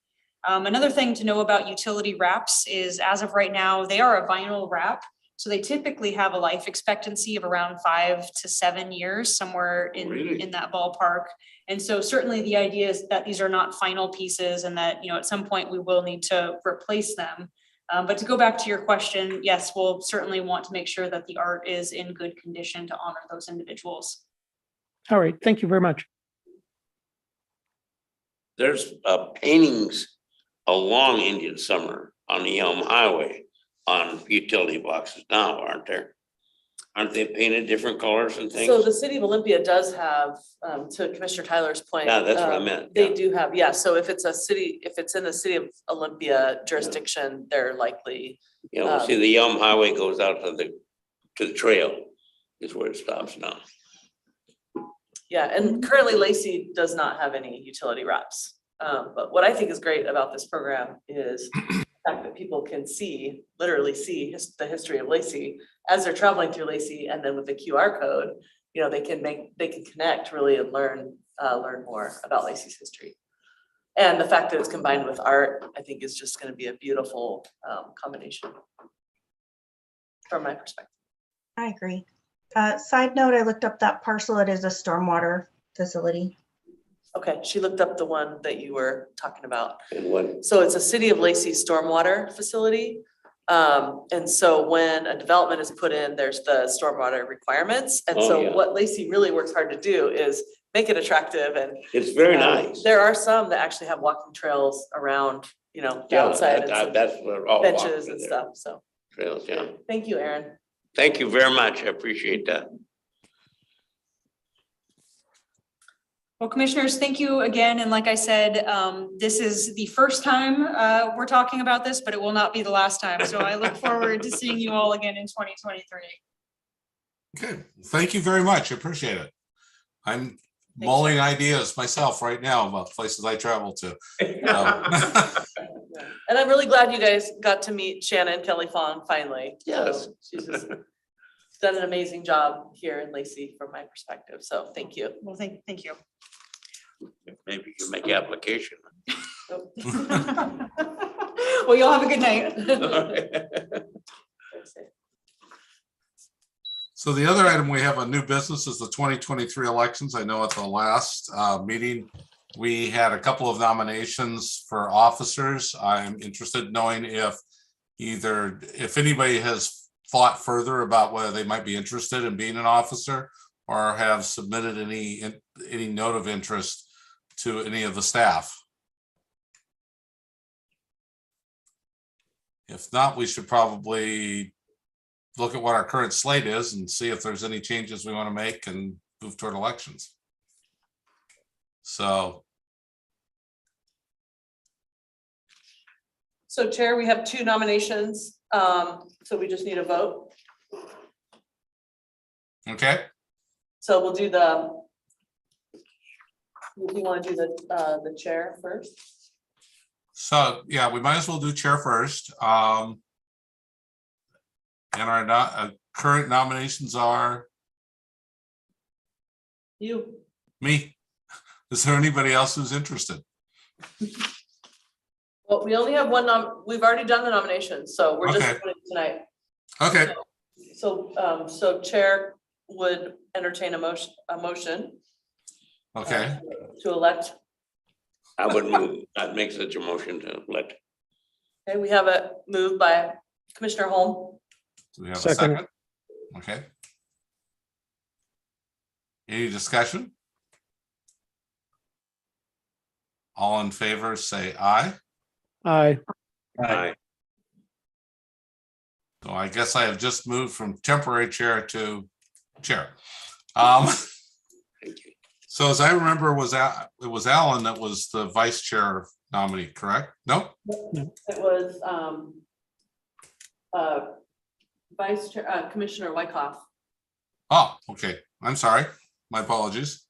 Another thing to know about utility wraps is, as of right now, they are a vinyl wrap. So they typically have a life expectancy of around 5 to 7 years, somewhere in that ballpark. And so certainly the idea is that these are not final pieces, and that, you know, at some point we will need to replace them. But to go back to your question, yes, we'll certainly want to make sure that the art is in good condition to honor those individuals. All right, thank you very much. There's paintings along Indian Summer on the Elm Highway on utility boxes now, aren't there? Aren't they painted different colors and things? So the city of Olympia does have, to Commissioner Tyler's point. Yeah, that's what I meant, They yeah. do have, yeah, so if it's in the city of Olympia jurisdiction, they're likely. You know, see, the Elm Highway goes out to the trail is where it stops now. Yeah, and currently Lacey does not have any utility wraps. But what I think is great about this program is the fact that people can literally see the history of Lacey as they're traveling through Lacey, and then with the QR code, you know, they can connect really and learn learn more about Lacey's history. And the fact that it's combined with art, I think is just gonna be a beautiful combination from my perspective. I agree. Side note, I looked up that parcel. It is a stormwater facility. Okay, she looked up the one that you were talking about. And what, So it's a City of Lacey stormwater facility. And so when a development is put in, there's the stormwater requirements. And Oh, so yeah. what Lacey really works hard to do is make it attractive, and it's very nice. there are some that actually have walking trails around, you know, Yeah, outside and some that's where all benches and stuff, so. Trails, yeah. Thank you, Erin. Thank you very much. I appreciate that. Well, commissioners, thank you again. And like I said, this is the first time we're talking about this, but it will not be the last time. So I look forward to seeing you all again in 2023. Okay, thank you very much. I appreciate it. I'm mulling ideas myself right now about places I travel to. And I'm really glad you guys got to meet Shannon Kelly Fong finally. Yes. So she's just done an amazing job here in Lacey from my perspective, so thank you. Well, thank you. Maybe you can make application. Well, you'll have a good night. So the other item we have on new business is the 2023 elections. I know at the last meeting, we had a couple of nominations for officers. I'm interested in knowing if anybody has thought further about whether they might be interested in being an officer or have submitted any note of interest to any of the staff. If not, we should probably look at what our current slate is and see if there's any changes we want to make and move toward elections. So. So Chair, we have 2 nominations, so we just need a vote. Okay, So we'll do do you want to do the chair first? so yeah, we might as well do chair first. And our current nominations are You. me. Is there anybody else who's interested? Well, we only have one we've already done the nominations, so we're just Okay. doing it tonight. Okay, So Chair would entertain a motion okay. to elect. I would move, not make such a motion to let. Okay, we have a move by Commissioner Holm. Do we have a Second. second? Okay. Any discussion? All in favor, say aye. Aye. Aye. So I guess I have just moved from temporary chair to chair. Thank you. So as I remember, it was Alan that was the vice chair nominee, correct? No? It was Vice Chair, Commissioner Wyckoff. Oh, okay. I'm sorry. My apologies.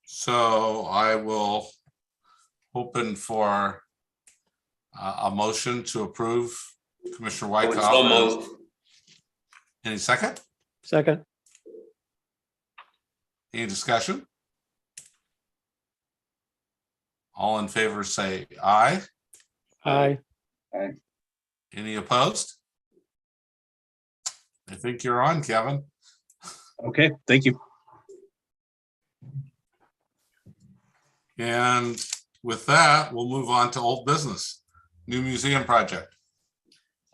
So I will open for a motion to approve Commissioner I would so Wyckoff. move. Any second? Second. Any discussion? All in favor, say aye. Aye. Any opposed? I think you're on, Kevin. Okay, thank you. And with that, we'll move on to old business, new museum project.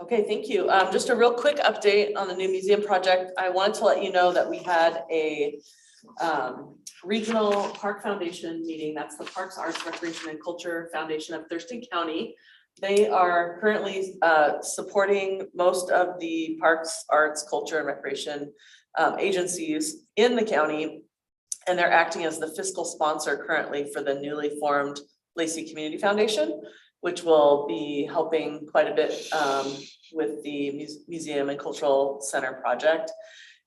Okay, thank you. Just a real quick update on the new museum project. I wanted to let you know that we had a regional park foundation meeting. That's the Parks, Arts, Recreation and Culture Foundation of Thurston County. They are currently supporting most of the parks, arts, culture and recreation agencies in the county. And they're acting as the fiscal sponsor currently for the newly formed Lacey Community Foundation, which will be helping quite a bit with the Museum and Cultural Center project.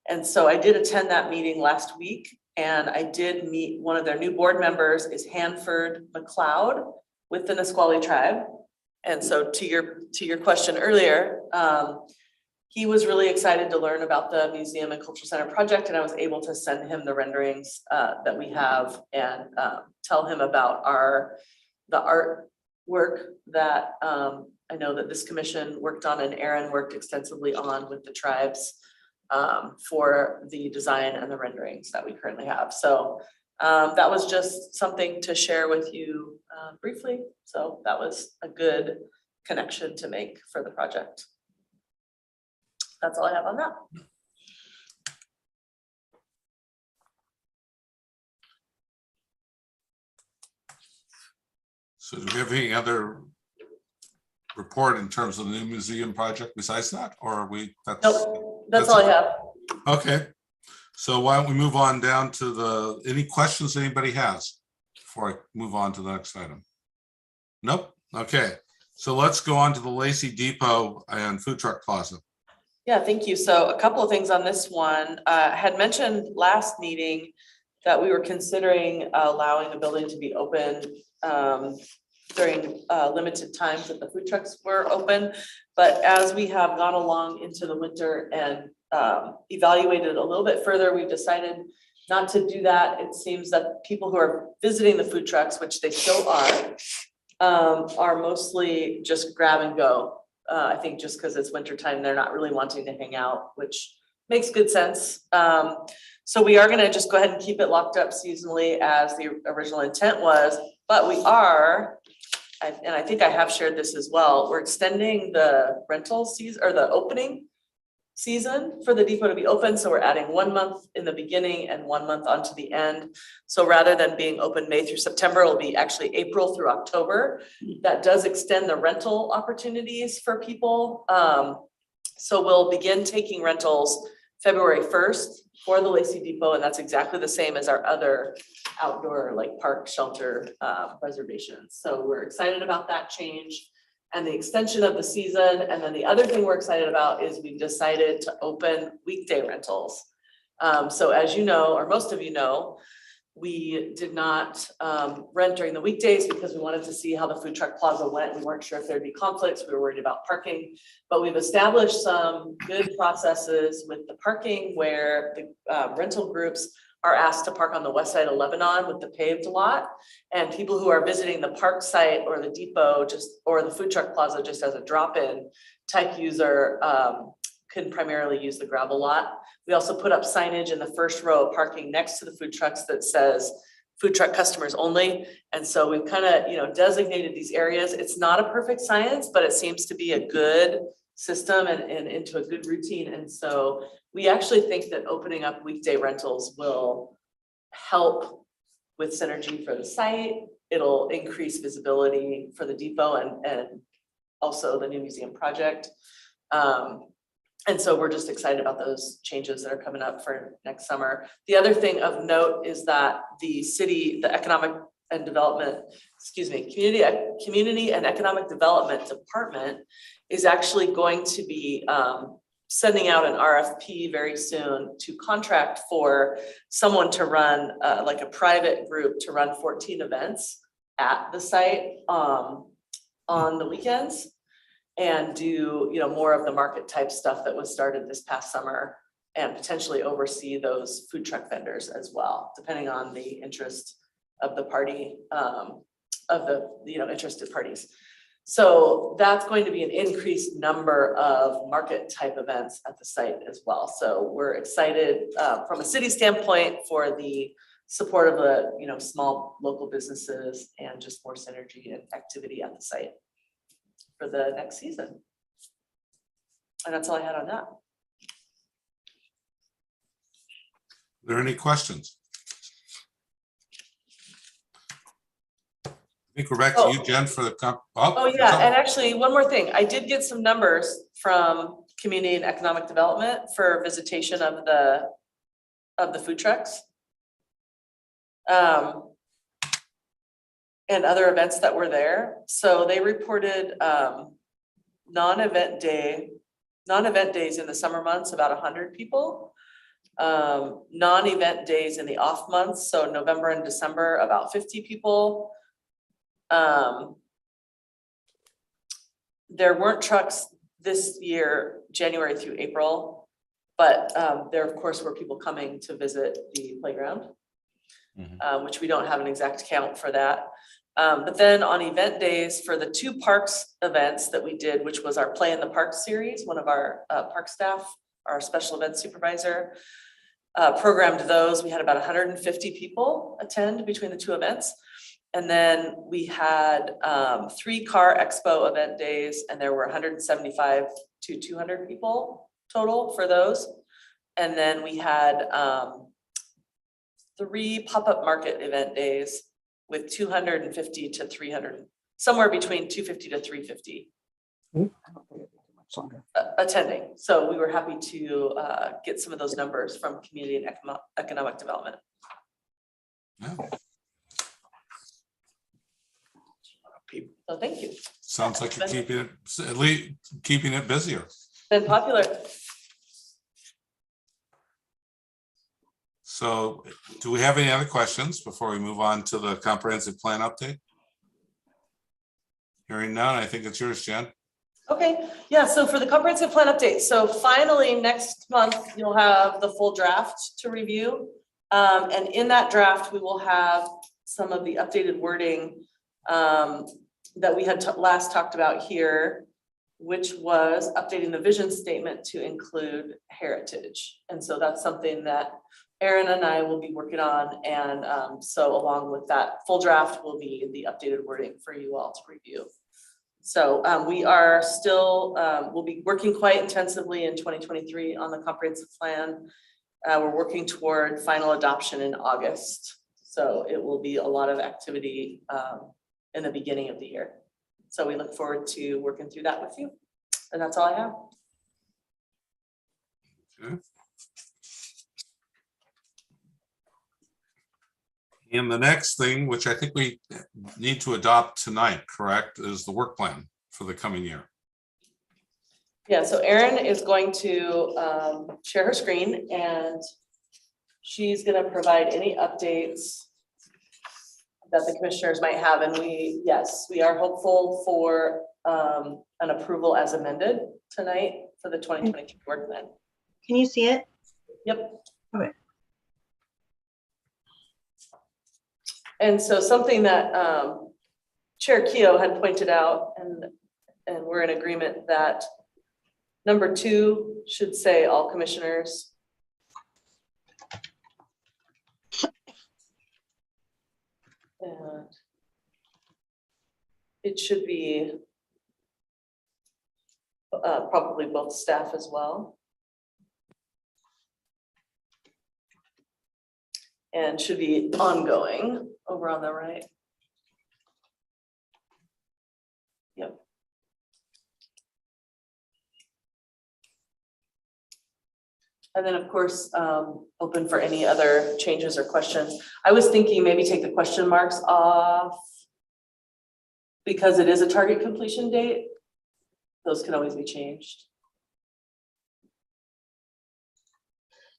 And so I did attend that meeting last week, and I did meet one of their new board members is Hanford McLeod with the Nisqually tribe. And so to your question earlier, he was really excited to learn about the Museum and Cultural Center project, and I was able to send him the renderings that we have and tell him about the artwork that I know that this commission worked on and Aaron worked extensively on with the tribes for the design and the renderings that we currently have. So that was just something to share with you briefly. So that was a good connection to make for the project. That's all I have on that. So do we have any other report in terms of the new museum project besides that, or are we? Nope, that's all I have. Okay, so why don't we move on down to any questions anybody has before I move on to the next item? Nope. Okay, so let's go on to the Lacey Depot and Food Truck Plaza. Yeah, thank you. So a couple of things on this one. I had mentioned last meeting that we were considering allowing the building to be open during limited times that the food trucks were open. But as we have gone along into the winter and evaluated a little bit further, we've decided not to do that. It seems that people who are visiting the food trucks, which they still are mostly just grab and go. I think just because it's winter time, they're not really wanting to hang out, which makes good sense. So we are going to just go ahead and keep it locked up seasonally as the original intent was, but we are, and I think I have shared this as well, we're extending the rental season or the opening season for the depot to be open. So we're adding 1 month in the beginning and 1 month onto the end. So rather than being open May through September, it'll be actually April through October. That does extend the rental opportunities for people. So we'll begin taking rentals February 1st for the Lacey Depot, and that's exactly the same as our other outdoor like park shelter reservations. So we're excited about that change and the extension of the season. And then the other thing we're excited about is we've decided to open weekday rentals. So as you know, or most of you know, we did not rent during the weekdays because we wanted to see how the food truck plaza went. We weren't sure if there'd be conflicts. We were worried about parking, but we've established some good processes with the parking where the rental groups are asked to park on the west side of Lebanon with the paved lot. And people who are visiting the park site or the depot or the food truck plaza just as a drop-in type user can primarily use the gravel lot. We also put up signage in the first row of parking next to the food trucks that says food truck customers only. And so we've kind of, designated these areas. It's not a perfect science, but it seems to be a good system and into a good routine. And so we actually think that opening up weekday rentals will help with synergy for the site. It'll increase visibility for the depot and also the new museum project. And so we're just excited about those changes that are coming up for next summer. The other thing of note is that the city, the economic and development, community and economic development department is actually going to be sending out an RFP very soon to contract for someone to run like a private group to run 14 events at the site on the weekends. And do more of the market type stuff that was started this past summer, and potentially oversee those food truck vendors as well, depending on the interest of the party, of the interested parties. So that's going to be an increased number of market type events at the site as well. So we're excited from a city standpoint for the support of the small local businesses and just more synergy and activity at the site for the next season. And that's all I had on that. Are there any questions? I think we're back to you, Jen, for the Oh yeah, and actually one more thing. I did get some numbers from Community and Economic Development for visitation of the food trucks. And other events that were there. So they reported non-event days in the summer months, about 100 people. Non-event days in the off months, so November and December, about 50 people. There weren't trucks this year, January through April. But there, of course, were people coming to visit the playground, which we don't have an exact count for that. But then on event days for the 2 parks events that we did, which was our Play in the Park series, one of our park staff, our special events supervisor, programmed those. We had about 150 people attend between the 2 events. And then we had 3 car expo event days, and there were 175 to 200 people total for those. And then we had 3 pop-up market event days with 250 to 300, somewhere between 250 to 350 attending. So we were happy to get some of those numbers from community and economic development. Yeah. So thank you. Sounds like you're keeping it, at least keeping it busier. Been popular. So do we have any other questions before we move on to the comprehensive plan update? Hearing none, I think it's yours, Jen. Okay, yeah, so for the comprehensive plan update, so finally next month, you'll have the full draft to review. And in that draft, we will have some of the updated wording that we had last talked about here, which was updating the vision statement to include heritage. And so that's something that Aaron and I will be working on. And so along with that full draft will be the updated wording for you all to review. So we are still, we'll be working quite intensively in 2023 on the comprehensive plan. We're working toward final adoption in August. So it will be a lot of activity in the beginning of the year. So we look forward to working through that with you. And that's all I have. Okay. And the next thing, which I think we need to adopt tonight, correct, is the work plan for the coming year. Yeah, so Erin is going to share her screen and she's going to provide any updates that the commissioners might have. And yes, we are hopeful for an approval as amended tonight for the 2022 work plan. Can you see it? Yep. Okay. And so something that Chair Keough had pointed out, and we're in agreement that number 2 should say all commissioners. And it should be probably both staff as well. And should be ongoing over on the right. Yep. And then, of course, open for any other changes or questions. I was thinking maybe take the question marks off because it is a target completion date. Those can always be changed.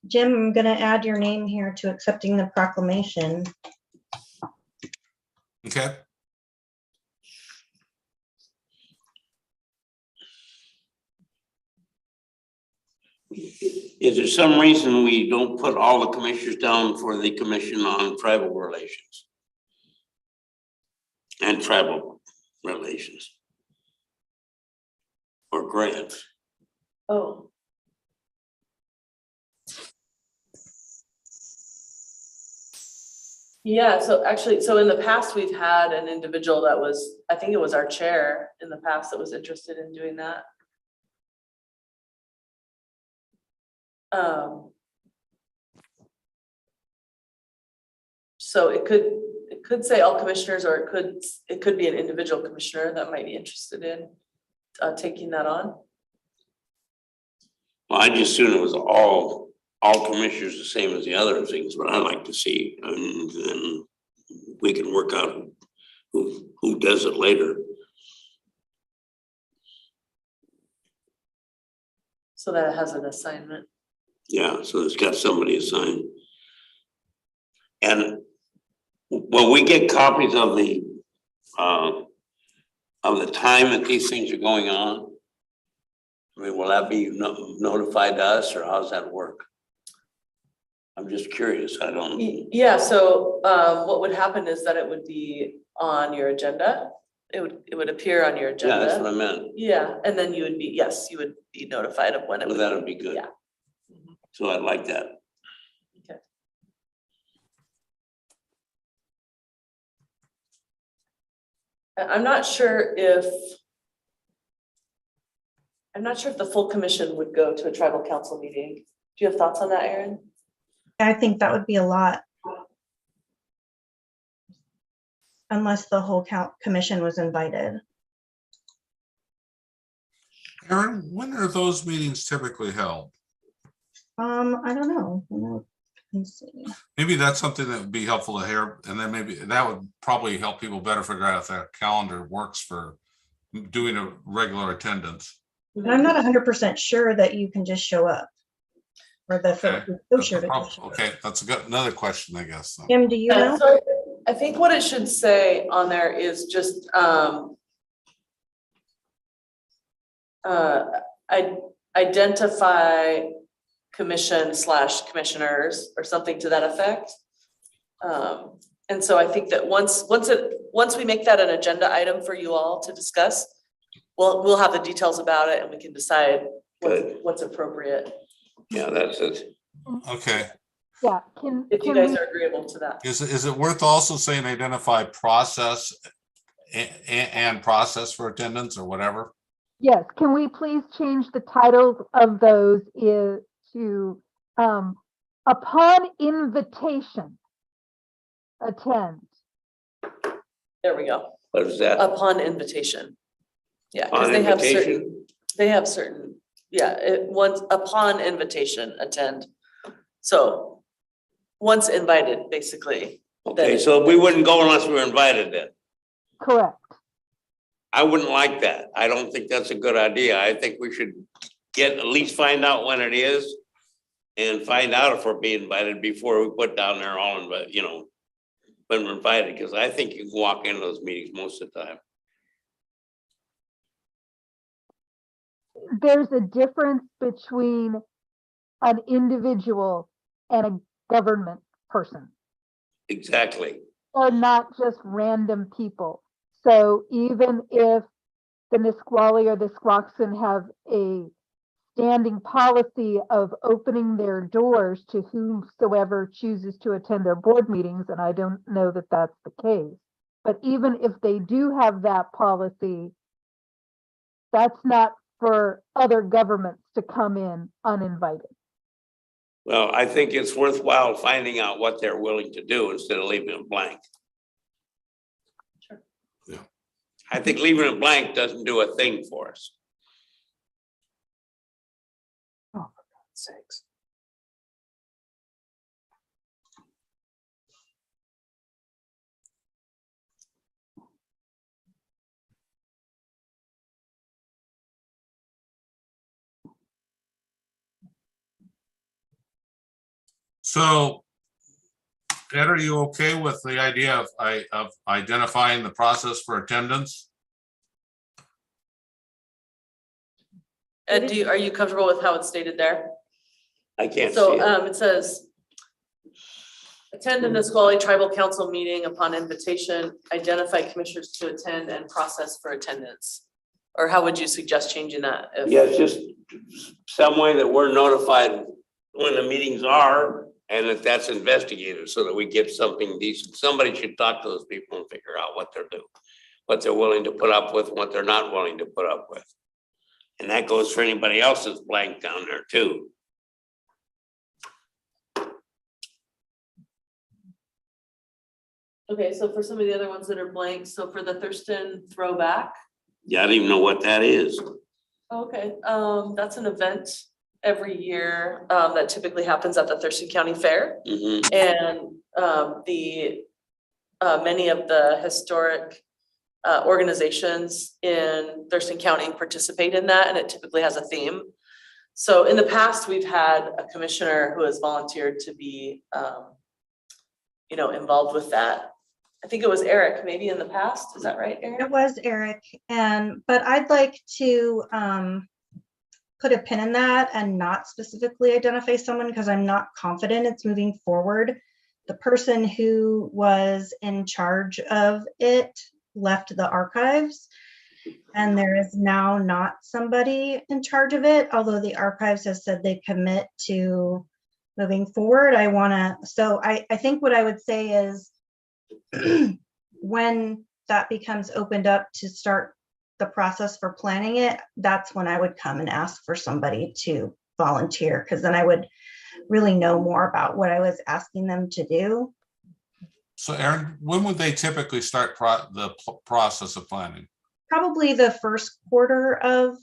Jim, I'm going to add your name here to accepting the proclamation. Okay. Is there some reason we don't put all the commissioners down for the Commission on Tribal Relations and Tribal Relations or grants? Oh. Yeah, so actually, so in the past, we've had an individual that was, I think it was our chair in the past that was interested in doing that. So it could say all commissioners, or it could be an individual commissioner that might be interested in taking that on. Well, I just assumed it was all commissioners the same as the other things, but I like to see, and then we can work out who does it later. So that it has an assignment. Yeah, so it's got somebody assigned. And will we get copies of the time that these things are going on? I mean, will that be notified to us or how's that work? I'm just curious. I don't. Yeah, so what would happen is that it would be on your agenda. It would appear on your agenda. Yeah, that's what I meant. Yeah, and then you would be, yes, you would be notified of when it Well, would. that would be good. Yeah. So I'd like that. Okay. I'm not sure if the full commission would go to a tribal council meeting. Do you have thoughts on that, Erin? I think that would be a lot. Unless the whole commission was invited. Aaron, when are those meetings typically held? I don't know. Let's see. Maybe that's something that would be helpful to hear, and then maybe that would probably help people better figure out if their calendar works for doing a regular attendance. And I'm not 100% sure that you can just show up. Or the Okay. Okay, that's another question, I guess. So. Kim, do you know? So I think what it should say on there is just identify commission/commissioners or something to that effect. And so I think that once we make that an agenda item for you all to discuss, we'll have the details about it and we can decide what's appropriate. Yeah, that's it. Okay. Yeah, If you guys are agreeable to that. Is it worth also saying identify process and process for attendance or whatever? yes, can we please change the titles of those to upon invitation, attend. There we go. What is that? Upon invitation. Yeah, because On they have invitation? certain, once upon invitation, attend. So once invited, basically. Okay, so we wouldn't go unless we were invited then. Correct. I wouldn't like that. I don't think that's a good idea. I think we should at least find out when it is and find out if we're being invited before we put down there all invited, when we're invited, because I think you can walk into those meetings most of the time. There's a difference between an individual and a government person. Exactly. Are not just random people. So even if the Nisqually or the Squaxin have a standing policy of opening their doors to whomsoever chooses to attend their board meetings, and I don't know that that's the case, but even if they do have that policy, that's not for other governments to come in uninvited. Well, I think it's worthwhile finding out what they're willing to do instead of leaving it blank. Sure. Yeah. I think leaving it blank doesn't do a thing for us. Oh, for God's sakes. So, Ed, are you okay with the idea of identifying the process for attendance? Ed, are you comfortable with how it's stated there? I can't see So it. it says, attend a Nisqually Tribal Council meeting upon invitation, identify commissioners to attend and process for attendance. Or how would you suggest changing that? Yeah, it's just some way that we're notified when the meetings are and if that's investigated so that we get something decent. Somebody should talk to those people and figure out what they're doing, what they're willing to put up with, and what they're not willing to put up with. And that goes for anybody else that's blank down there too. Okay, so for some of the other ones that are blank, so for the Thurston throwback. Yeah, I don't even know what that is. Okay, that's an event every year that typically happens at the Thurston County Fair. Mhm. And many of the historic organizations in Thurston County participate in that, and it typically has a theme. So in the past, we've had a commissioner who has volunteered to be involved with that. I think it was Eric, maybe in the past. Is that right, Eric? It was Eric, but I'd like to put a pin in that and not specifically identify someone because I'm not confident it's moving forward. The person who was in charge of it left the archives, and there is now not somebody in charge of it, although the archives has said they commit to moving forward. I think what I would say is when that becomes opened up to start the process for planning it, that's when I would come and ask for somebody to volunteer, because then I would really know more about what I was asking them to do. So Erin, when would they typically start the process of planning? Probably the first quarter of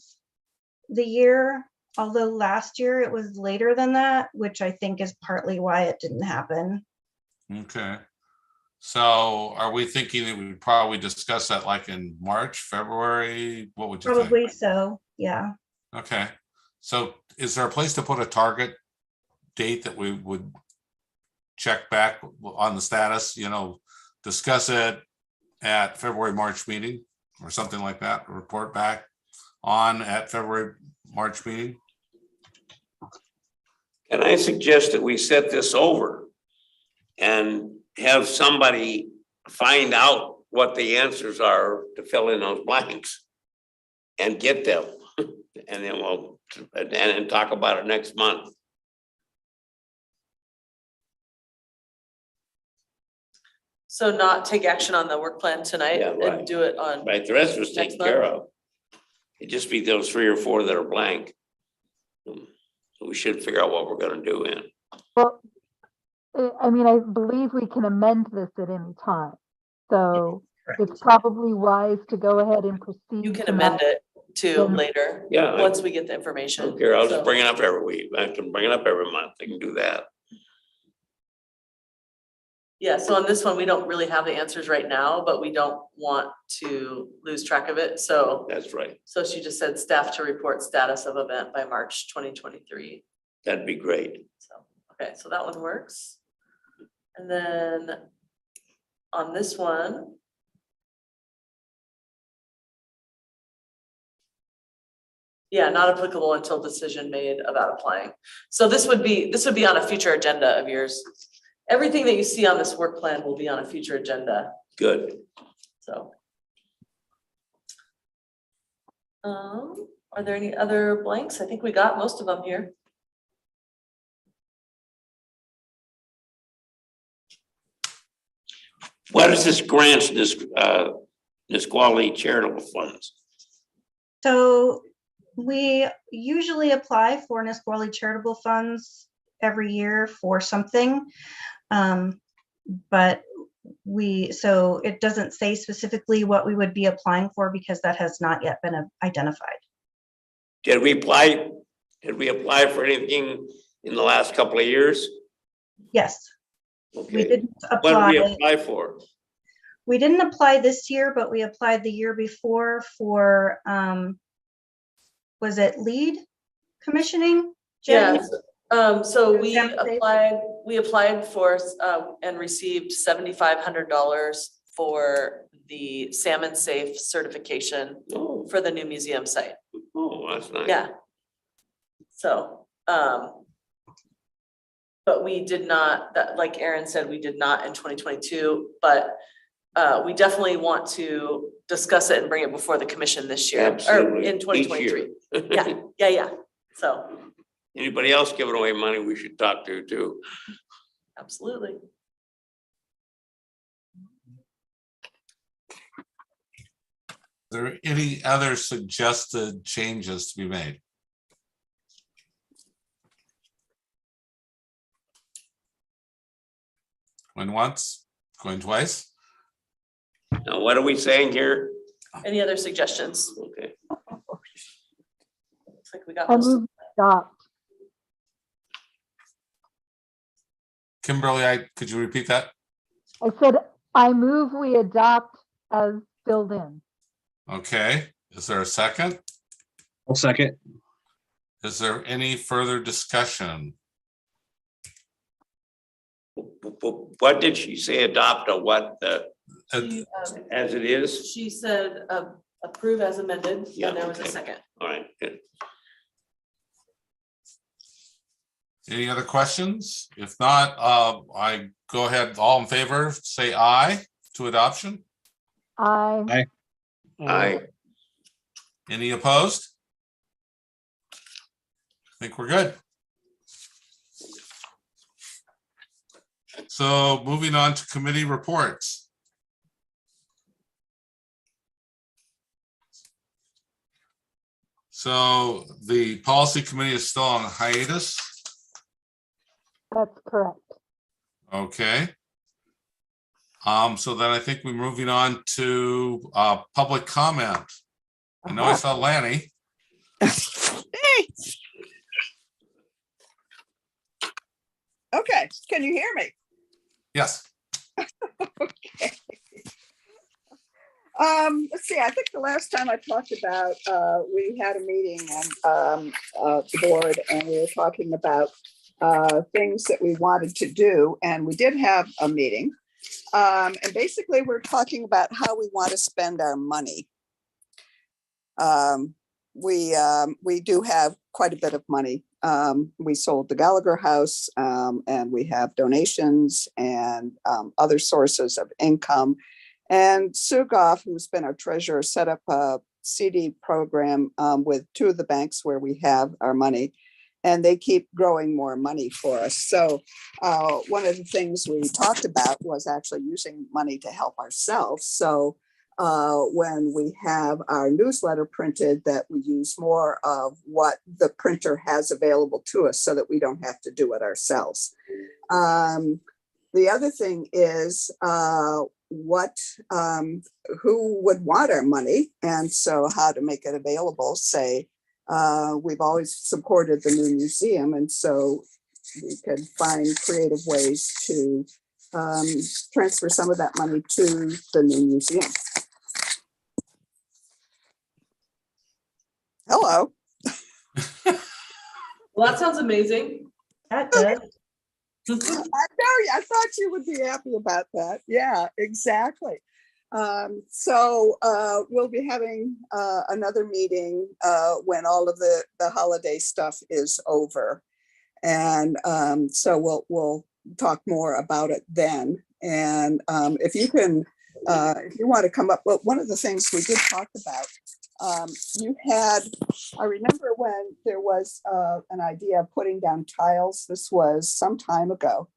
the year, although last year it was later than that, which I think is partly why it didn't happen. Okay. So are we thinking that we would probably discuss that like in March, February? What would you think? Probably so, yeah. Okay. So is there a place to put a target date that we would check back on the status, discuss it at February, March meeting or something like that, report back on at February, March meeting? Can I suggest that we set this over and have somebody find out what the answers are to fill in those blanks and get them, and then we'll and talk about it next month. So not take action on the work plan tonight Yeah, right. and do it on, Right, the rest was taken Next care of. It'd just be those 3 or 4 that are blank. So we should figure out what we're gonna do in. Well, I mean, I believe we can amend this at any time. So it's probably wise to go ahead and proceed. you can to amend it to Yeah. later. Yeah. Once we get the I information. don't care, I'll just So- bring it up every week. I can bring it up every month. I can do that. Yeah, so on this one, we don't really have the answers right now, but we don't want to lose track of it. So That's right. she just said staff to report status of event by March 2023. That'd be great. So, okay, so that one works. And then on this one, yeah, not applicable until decision made about applying. So this would be on a future agenda of yours. Everything that you see on this work plan will be on a future agenda, Good. so. Are there any other blanks? I think we got most of them here. What is this grants, this quality charitable funds? So we usually apply for Nisqually charitable funds every year for something. But so it doesn't say specifically what we would be applying for because that has not yet been identified. Did we apply for anything in the last couple of years? Yes, we Okay. didn't What did we apply. apply for? We didn't apply this year, but we applied the year before for, was it lead commissioning? Jen? Yeah, so we Exam safe. applied for, and received $7,500 for the salmon safe certification Oh, for the new museum site. that's nice. Yeah. So, but we did not, like Erin said, we did not in 2022, but we definitely want to discuss it and bring it before the commission this year, or Absolutely. in Each 2023. year. Yeah. So, Anybody else giving away money we should talk to too? absolutely. Are there any other suggested changes to be made? Going once, going twice? Now, what are we saying here? Any other suggestions? Okay. Looks like we got I most of move adopt. Kimberly, could you repeat that? I said, I move we adopt as filled in. Okay, is there a second? I'll second. Is there any further discussion? What did she say? Adopt or what? She, As it is? she said approve as amended, Yeah, and there was a okay. second. All right, good. Any other questions? If not, I go ahead, all in favor, say aye to adoption. I, I, Any opposed? I think we're good. So moving on to committee reports. So the policy committee is still on hiatus. that's correct. Okay. So then I think we're moving on to public comment. I know I saw Lanny. Hey. Okay, can you hear me? Yes. Okay. Let's see, I think the last time I talked about, we had a meeting on the board and we were talking about things that we wanted to do, and we did have a meeting. And basically we're talking about how we want to spend our money. We do have quite a bit of money. We sold the Gallagher house, and we have donations and other sources of income. And Sue Goff, who's been our treasurer, set up a CD program with two of the banks where we have our money, and they keep growing more money for us. So one of the things we talked about was actually using money to help ourselves. So when we have our newsletter printed, that we use more of what the printer has available to us so that we don't have to do it ourselves. The other thing is who would want our money, and so how to make it available. Say, we've always supported the new museum, and so we could find creative ways to transfer some of that money to the new museum. Hello. Well, that sounds amazing. That does. I know, I thought you would be happy about that. Yeah, exactly. So we'll be having another meeting when all of the holiday stuff is over. And so we'll talk more about it then. And if you can, if you want to come up, well, one of the things we did talk about, I remember when there was an idea of putting down tiles. This was some time ago.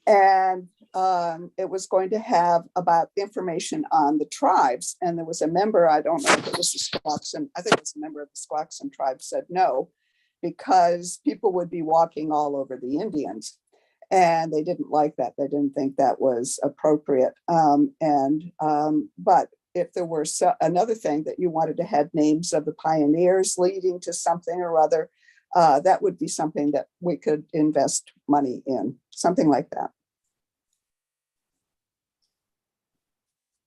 And it was going to have about information on the tribes. And there was a member, I don't know if it was the Squaxin, I think it was a member of the Squaxin tribe, said no, because people would be walking all over the Indians. And they didn't like that. They didn't think that was appropriate. But if there were another thing that you wanted to have names of the pioneers leading to something or other, that would be something that we could invest money in, something like that.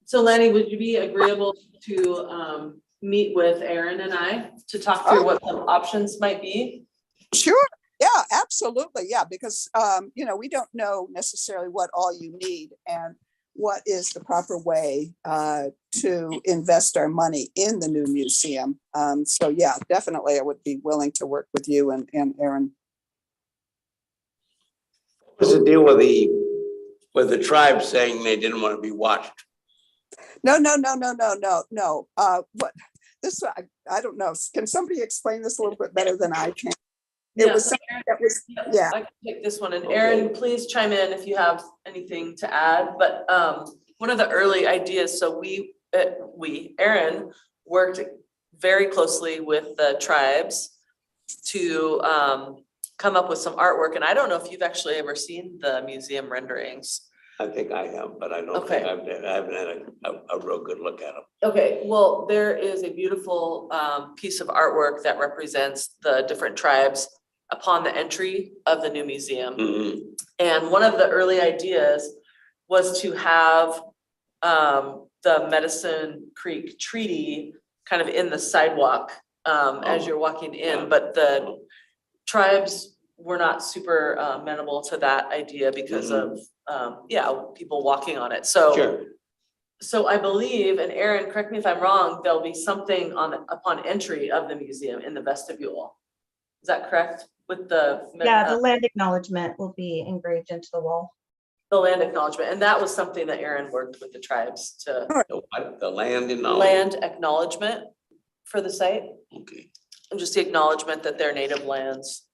So Lanny, would you be agreeable to meet with Aaron and I to talk through what some options might be? Sure. Yeah, absolutely. Yeah, because, we don't know necessarily what all you need and what is the proper way to invest our money in the new museum. So yeah, definitely I would be willing to work with you and Aaron. what's the deal with the tribe saying they didn't want to be watched? No. What this, I don't know. Can somebody explain this a little bit better than I can? It was something that was, yeah. I can take this one, and Aaron, please chime in if you have anything to add. But one of the early ideas, so Aaron worked very closely with the tribes to come up with some artwork. And I don't know if you've actually ever seen the museum renderings. I think I have, but I don't think I haven't had a real good look at them. Okay, well, there is a beautiful piece of artwork that represents the different tribes upon the entry of the new museum. Mm-hmm. And one of the early ideas was to have the Medicine Creek Treaty kind of in the sidewalk as you're walking in, but the tribes were not super amenable to that idea because of people walking on it. So, Sure. So I believe, and Aaron, correct me if I'm wrong, there'll be something upon entry of the museum in the vestibule. Is that correct? with the. Yeah, the land acknowledgement will be engraved into the wall. The land acknowledgement, and that was something that Aaron worked with the tribes to. The land in. Land acknowledgement for the site, Okay. and just the acknowledgement that they're native lands.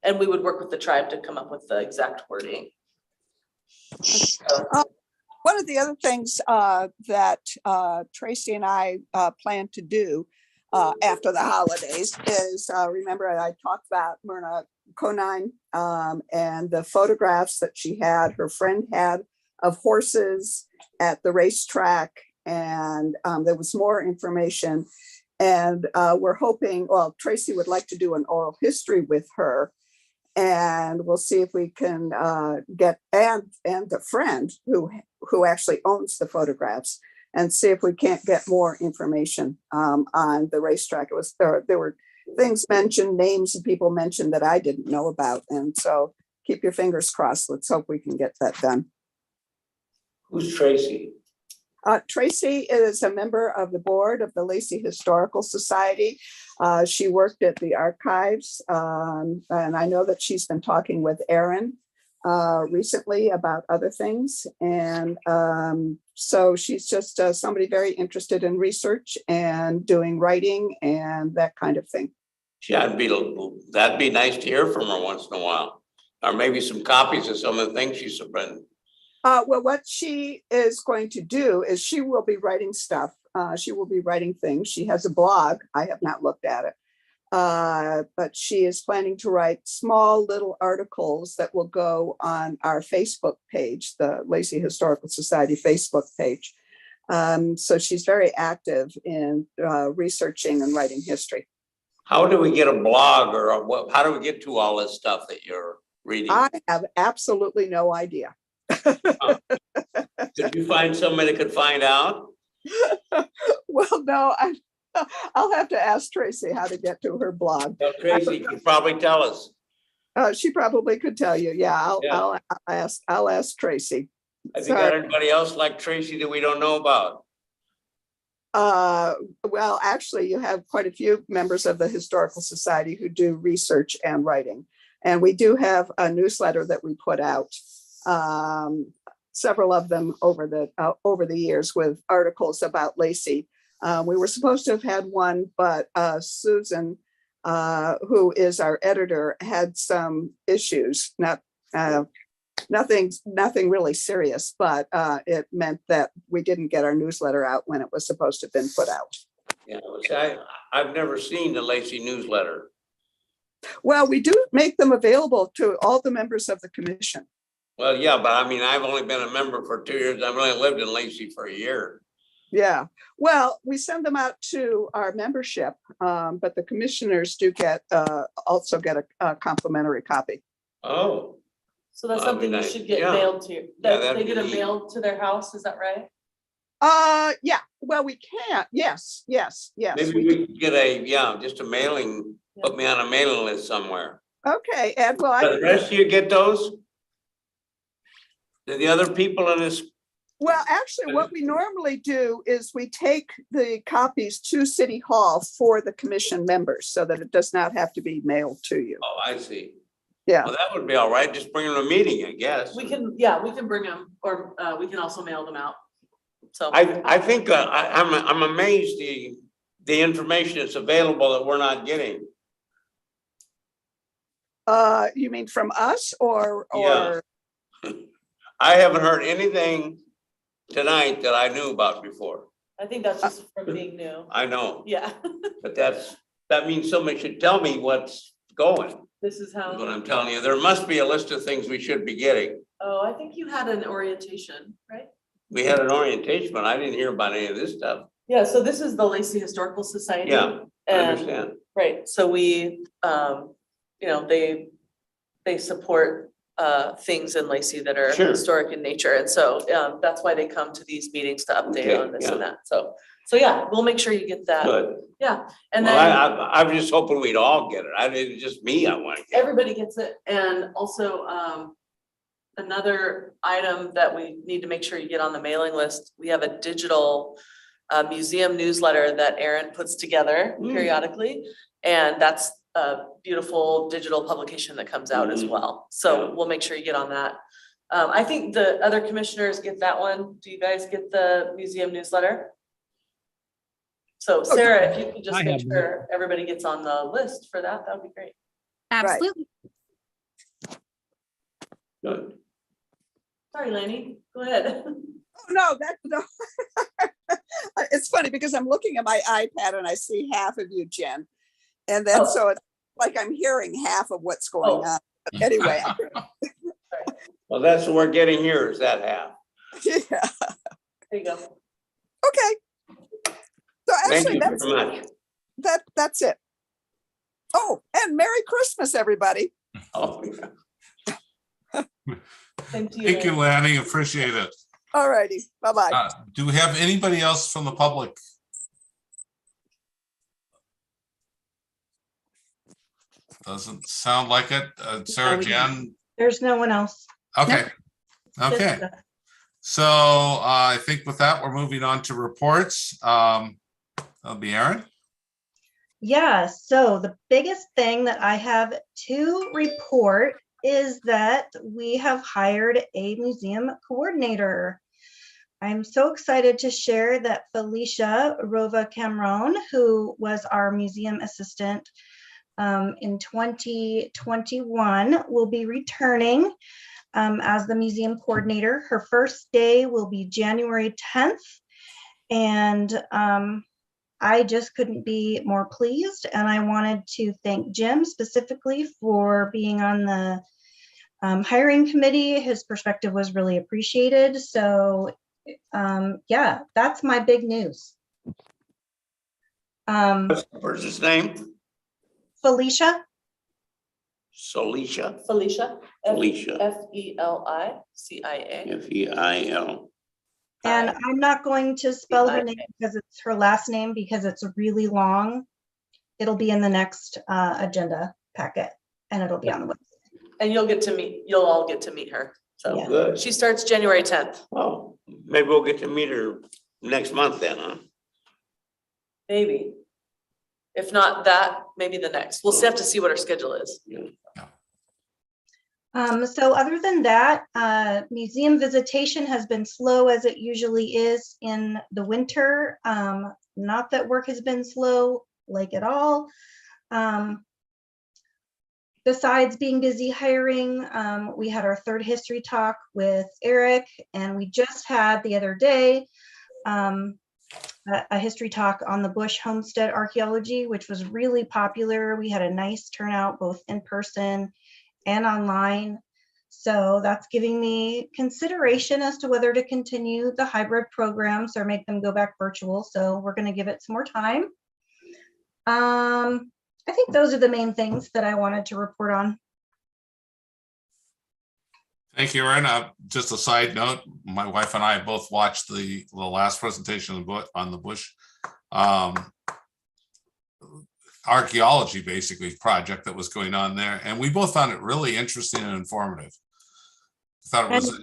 And we would work with the tribe to come up with the exact wording. So, One of the other things that Tracy and I plan to do after the holidays is, remember I talked about Myrna Conine and the photographs that she had, her friend had of horses at the racetrack, and there was more information. And we're hoping, well, Tracy would like to do an oral history with her. And we'll see if we can get, and the friend who actually owns the photographs, and see if we can't get more information on the racetrack. It was, there were things mentioned, names of people mentioned that I didn't know about. And so keep your fingers crossed. Let's hope we can get that done. Who's Tracy? Tracy is a member of the board of the Lacey Historical Society. She worked at the archives, and I know that she's been talking with Aaron recently about other things. And so she's just somebody very interested in research and doing writing and that kind of thing. Yeah, that'd be nice to hear from her once in a while, or maybe some copies of some of the things she's written. Well, what she is going to do is she will be writing stuff. She will be writing things. She has a blog. I have not looked at it. But she is planning to write small little articles that will go on our Facebook page, the Lacey Historical Society Facebook page. So she's very active in researching and writing history. How do we get a blog, or what? How do we get to all this stuff that you're reading? I have absolutely no idea. Could you find somebody that could find out? Well, no, I'll have to ask Tracy how to get to her blog. Well, Tracy could probably tell us. She probably could tell you. Yeah, I'll ask Tracy. Has he got anybody else like Tracy that we don't know about? Well, actually, you have quite a few members of the Historical Society who do research and writing. And we do have a newsletter that we put out, several of them over the years, with articles about Lacey. We were supposed to have had one, but Susan, who is our editor, had some issues. Nothing really serious, but it meant that we didn't get our newsletter out when it was supposed to have been put out. Yeah, which I've never seen the Lacey newsletter. Well, we do make them available to all the members of the commission. Well, yeah, but I mean, I've only been a member for 2 years. I've only lived in Lacey for a year. Yeah, well, we send them out to our membership, but the commissioners do also get a complimentary copy. Oh. So that's something you should get mailed to. They get it mailed to their house, is that right? Yeah, well, we can. Yes. Maybe we could get just a mailing, put me on a mailing list somewhere. Okay, Ed, well, The rest of you get those? Do the other people in this? Well, actually, what we normally do is we take the copies to City Hall for the commission members so that it does not have to be mailed to you. Oh, I see. Yeah. Well, that would be all right. Just bring them to a meeting, I guess. We can bring them, or we can also mail them out. So I think I'm amazed the information that's available that we're not getting. You mean from us or? Yeah. I haven't heard anything tonight that I knew about before. I think that's just from being new. I know. Yeah. But that means somebody should tell me what's going. This is how. That's what I'm telling you. There must be a list of things we should be getting. Oh, I think you had an orientation, right? We had an orientation, but I didn't hear about any of this stuff. Yeah, so this is the Lacey Historical Society. Yeah, I And- understand. Right, so we, they support things in Lacey that are Sure. historic in nature. And so that's why they come to these meetings to update Okay, on this yeah. and that. So yeah, we'll make sure you get that. Good. Yeah, and Well, then I'm just hoping we'd all get it. It's just me I want to get it. everybody gets it. And also another item that we need to make sure you get on the mailing list, we have a digital museum newsletter that Aaron puts together periodically. And that's a beautiful digital publication that comes out as well. So we'll make sure you get on that. I think the other commissioners get that one. Do you guys get the museum newsletter? So Sarah, if you could just I make have sure everybody gets on the list for that, that would be great. Absolutely. Good. Sorry, Laney, go ahead. Oh, no, no. It's funny because I'm looking at my iPad and I see half of you, Jen. And then so it's like I'm hearing half of what's going on. But anyway. Well, that's what we're getting here is that half. Yeah. There you go. Okay. So Thank actually, you very much. that's it. Oh, and Merry Christmas, everybody. Oh, yeah. Thank you. Thank you, Lanny. Appreciate it. All righty. Bye-bye. Do we have anybody else from the public? Doesn't sound like it. Sarah, Jen? There's no one else. Okay. Okay. So I think with that, we're moving on to reports. That'll be Aaron. Yeah, so the biggest thing that I have to report is that we have hired a museum coordinator. I'm so excited to share that Felicia Rova Cameron, who was our museum assistant in 2021, will be returning as the museum coordinator. Her first day will be January 10th. And I just couldn't be more pleased. And I wanted to thank Jim specifically for being on the hiring committee. His perspective was really appreciated. So yeah, that's my big news. What's his name? Felicia. Felicia. Felicia. Felicia. F-E-L-I-C-I-A. F-E-I-L. And I'm not going to spell her name because it's her last name because it's really long. It'll be in the next agenda packet and it'll be on the website. And you'll all get to meet her. So Yeah. Good. she starts January 10th. Oh, maybe we'll get to meet her next month then, huh? Maybe. If not that, maybe the next. We'll have to see what her schedule is. Yeah. So other than that, museum visitation has been slow as it usually is in the winter. Not that work has been slow, like at all. Besides being busy hiring, we had our third history talk with Eric, and we just had the other day a history talk on the Bush homestead archaeology, which was really popular. We had a nice turnout both in person and online. So that's giving me consideration as to whether to continue the hybrid programs or make them go back virtual. So we're going to give it some more time. I think those are the main things that I wanted to report on. Thank you, Aaron. Just a side note, my wife and I both watched the last presentation on the Bush archaeology basically project that was going on there, and we both found it really interesting and informative. Thought it was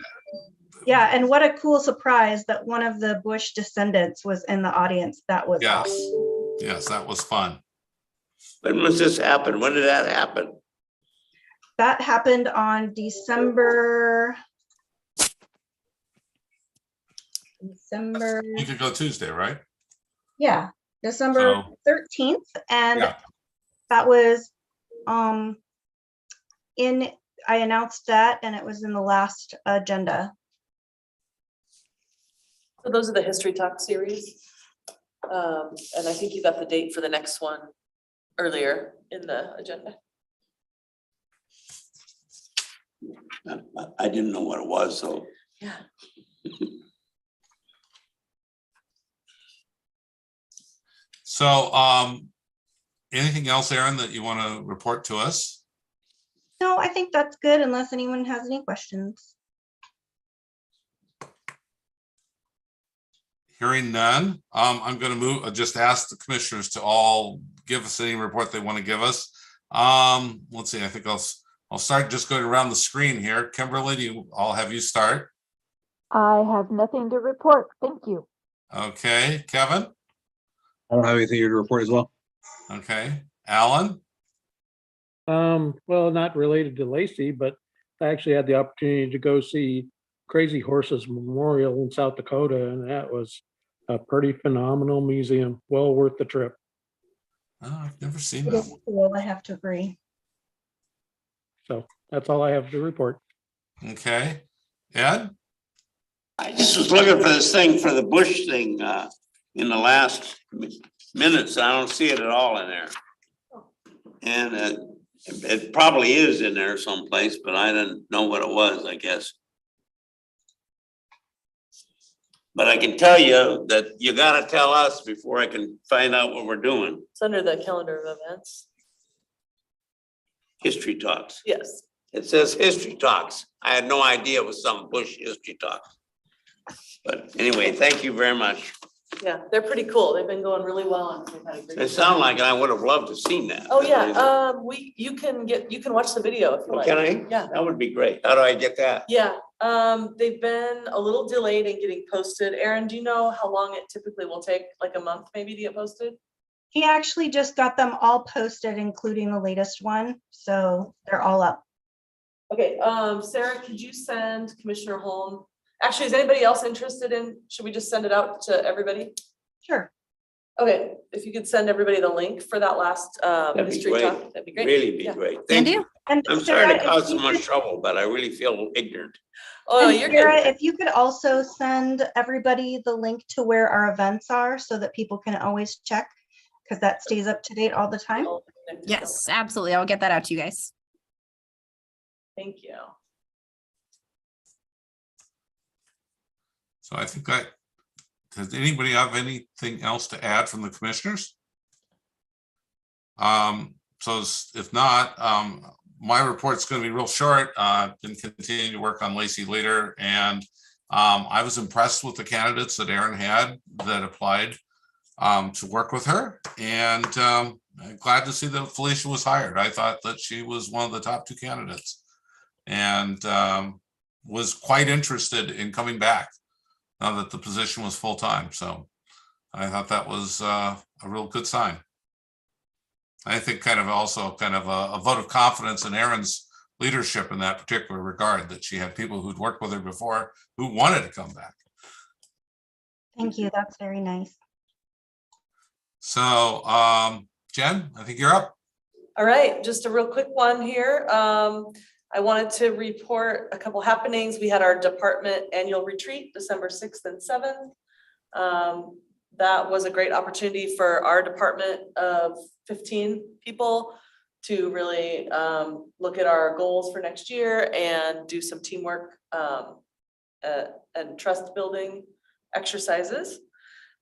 yeah, and what a cool surprise that one of the Bush descendants was in the audience. That was awesome. Yes, that was fun. When was this happen? When did that happen? That happened on December. You could go Tuesday, right? Yeah, December 13th, and Yeah. that was I announced that, and it was in the last agenda. So those are the history talk series. And I think you got the date for the next one earlier in the agenda. I didn't know what it was, so. Yeah. So anything else, Aaron, that you want to report to us? No, I think that's good unless anyone has any questions. Hearing none, I'm going to just ask the commissioners to all give us any report they want to give us. Let's see, I think I'll start just going around the screen here. Kimberly, I'll have you start. I have nothing to report. Thank you. Okay, Kevin? I don't have anything here to report as well. Okay, Alan? Well, not related to Lacey, but I actually had the opportunity to go see Crazy Horses Memorial in South Dakota, and that was a pretty phenomenal museum. Well worth the trip. Oh, I've never seen It that is one. cool, I have to agree. So that's all I have to report. Okay, Ed? I just was looking for this thing for the Bush thing in the last minutes. I don't see it at all in there. And it probably is in there someplace, but I didn't know what it was, I guess. But I can tell you that you gotta tell us before I can find out what we're doing. It's under the calendar of events. History talks. Yes. It says history talks. I had no idea it was some Bush history talks. But anyway, thank you very much. Yeah, they're pretty cool. They've been going really well. And they've had a great They time. sound like I would have loved to seen that. Oh, yeah, you can watch the video if you like. Can I? Yeah. That would be great. How do I get that? Yeah, they've been a little delayed in getting posted. Aaron, do you know how long it typically will take? Like a month maybe to get posted? He actually just got them all posted, including the latest one, so they're all up. Okay, Sarah, could you send Commissioner Holm? Actually, is anybody else interested in, should we just send it out to everybody? Sure. Okay, if you could send everybody the link for that last That'd be history great. talk, that'd be great. Really be Yeah. great. Can Thank do. you. And I'm sorry to Sarah, cause if so you much could- trouble, but I really feel ignorant. Oh, no, and you're Sarah, good. if you could also send everybody the link to where our events are so that people can always check, because that stays up to date all the time. Yes, absolutely. I'll get that out to you guys. Thank you. So I think does anybody have anything else to add from the commissioners? So if not, my report's going to be real short. Been continuing to work on Lacey later, and I was impressed with the candidates that Aaron had that applied to work with her, and I'm glad to see that Felicia was hired. I thought that she was one of the top 2 candidates, and was quite interested in coming back now that the position was full-time. So I thought that was a real good sign. I think kind of a vote of confidence in Erin's leadership in that particular regard, that she had people who'd worked with her before who wanted to come back. Thank you. That's very nice. So Jen, I think you're up. All right, just a real quick one here. I wanted to report a couple happenings. We had our department annual retreat, December 6th and 7th. That was a great opportunity for our department of 15 people to really look at our goals for next year and do some teamwork and trust building exercises.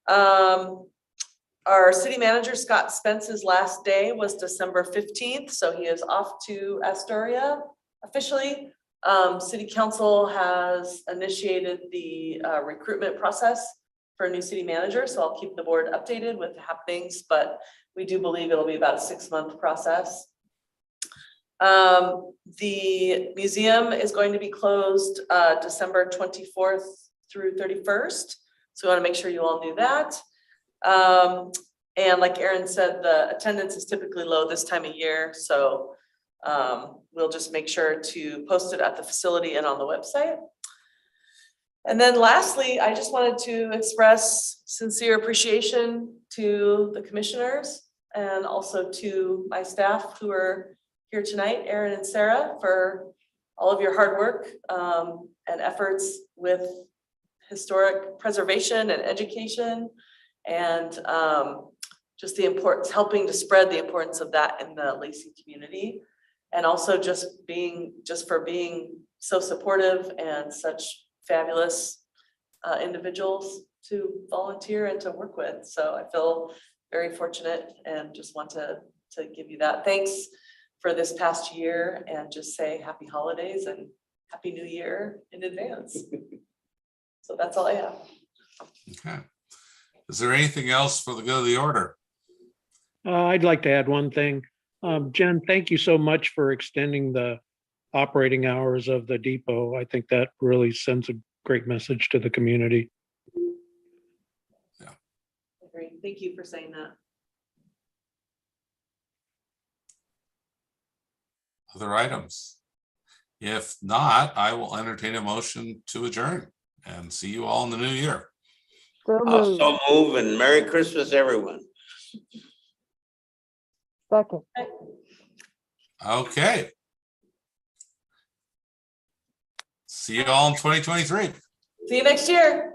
Our city manager, Scott Spence's last day was December 15th, so he is off to Astoria officially. City council has initiated the recruitment process for a new city manager, so I'll keep the board updated with the happenings, but we do believe it'll be about a 6-month process. The museum is going to be closed December 24th through 31st, so we want to make sure you all knew that. And like Aaron said, the attendance is typically low this time of year, so we'll just make sure to post it at the facility and on the website. And then lastly, I just wanted to express sincere appreciation to the commissioners and also to my staff who are here tonight, Aaron and Sarah, for all of your hard work and efforts with historic preservation and education, and just the importance, helping to spread the importance of that in the Lacey community. And also just for being so supportive and such fabulous individuals to volunteer and to work with. So I feel very fortunate and just want to give you that. Thanks for this past year, and just say happy holidays and happy new year in advance. So that's all I have. Okay. Is there anything else for the good of the order? I'd like to add one thing. Jen, thank you so much for extending the operating hours of the depot. I think that really sends a great message to the community. Agree. Thank you for saying that. other items? If not, I will entertain a motion to adjourn and see you all in the new year. So I'll moved. so move and Merry Christmas, everyone. Second. Okay. See you all in 2023. See you next year.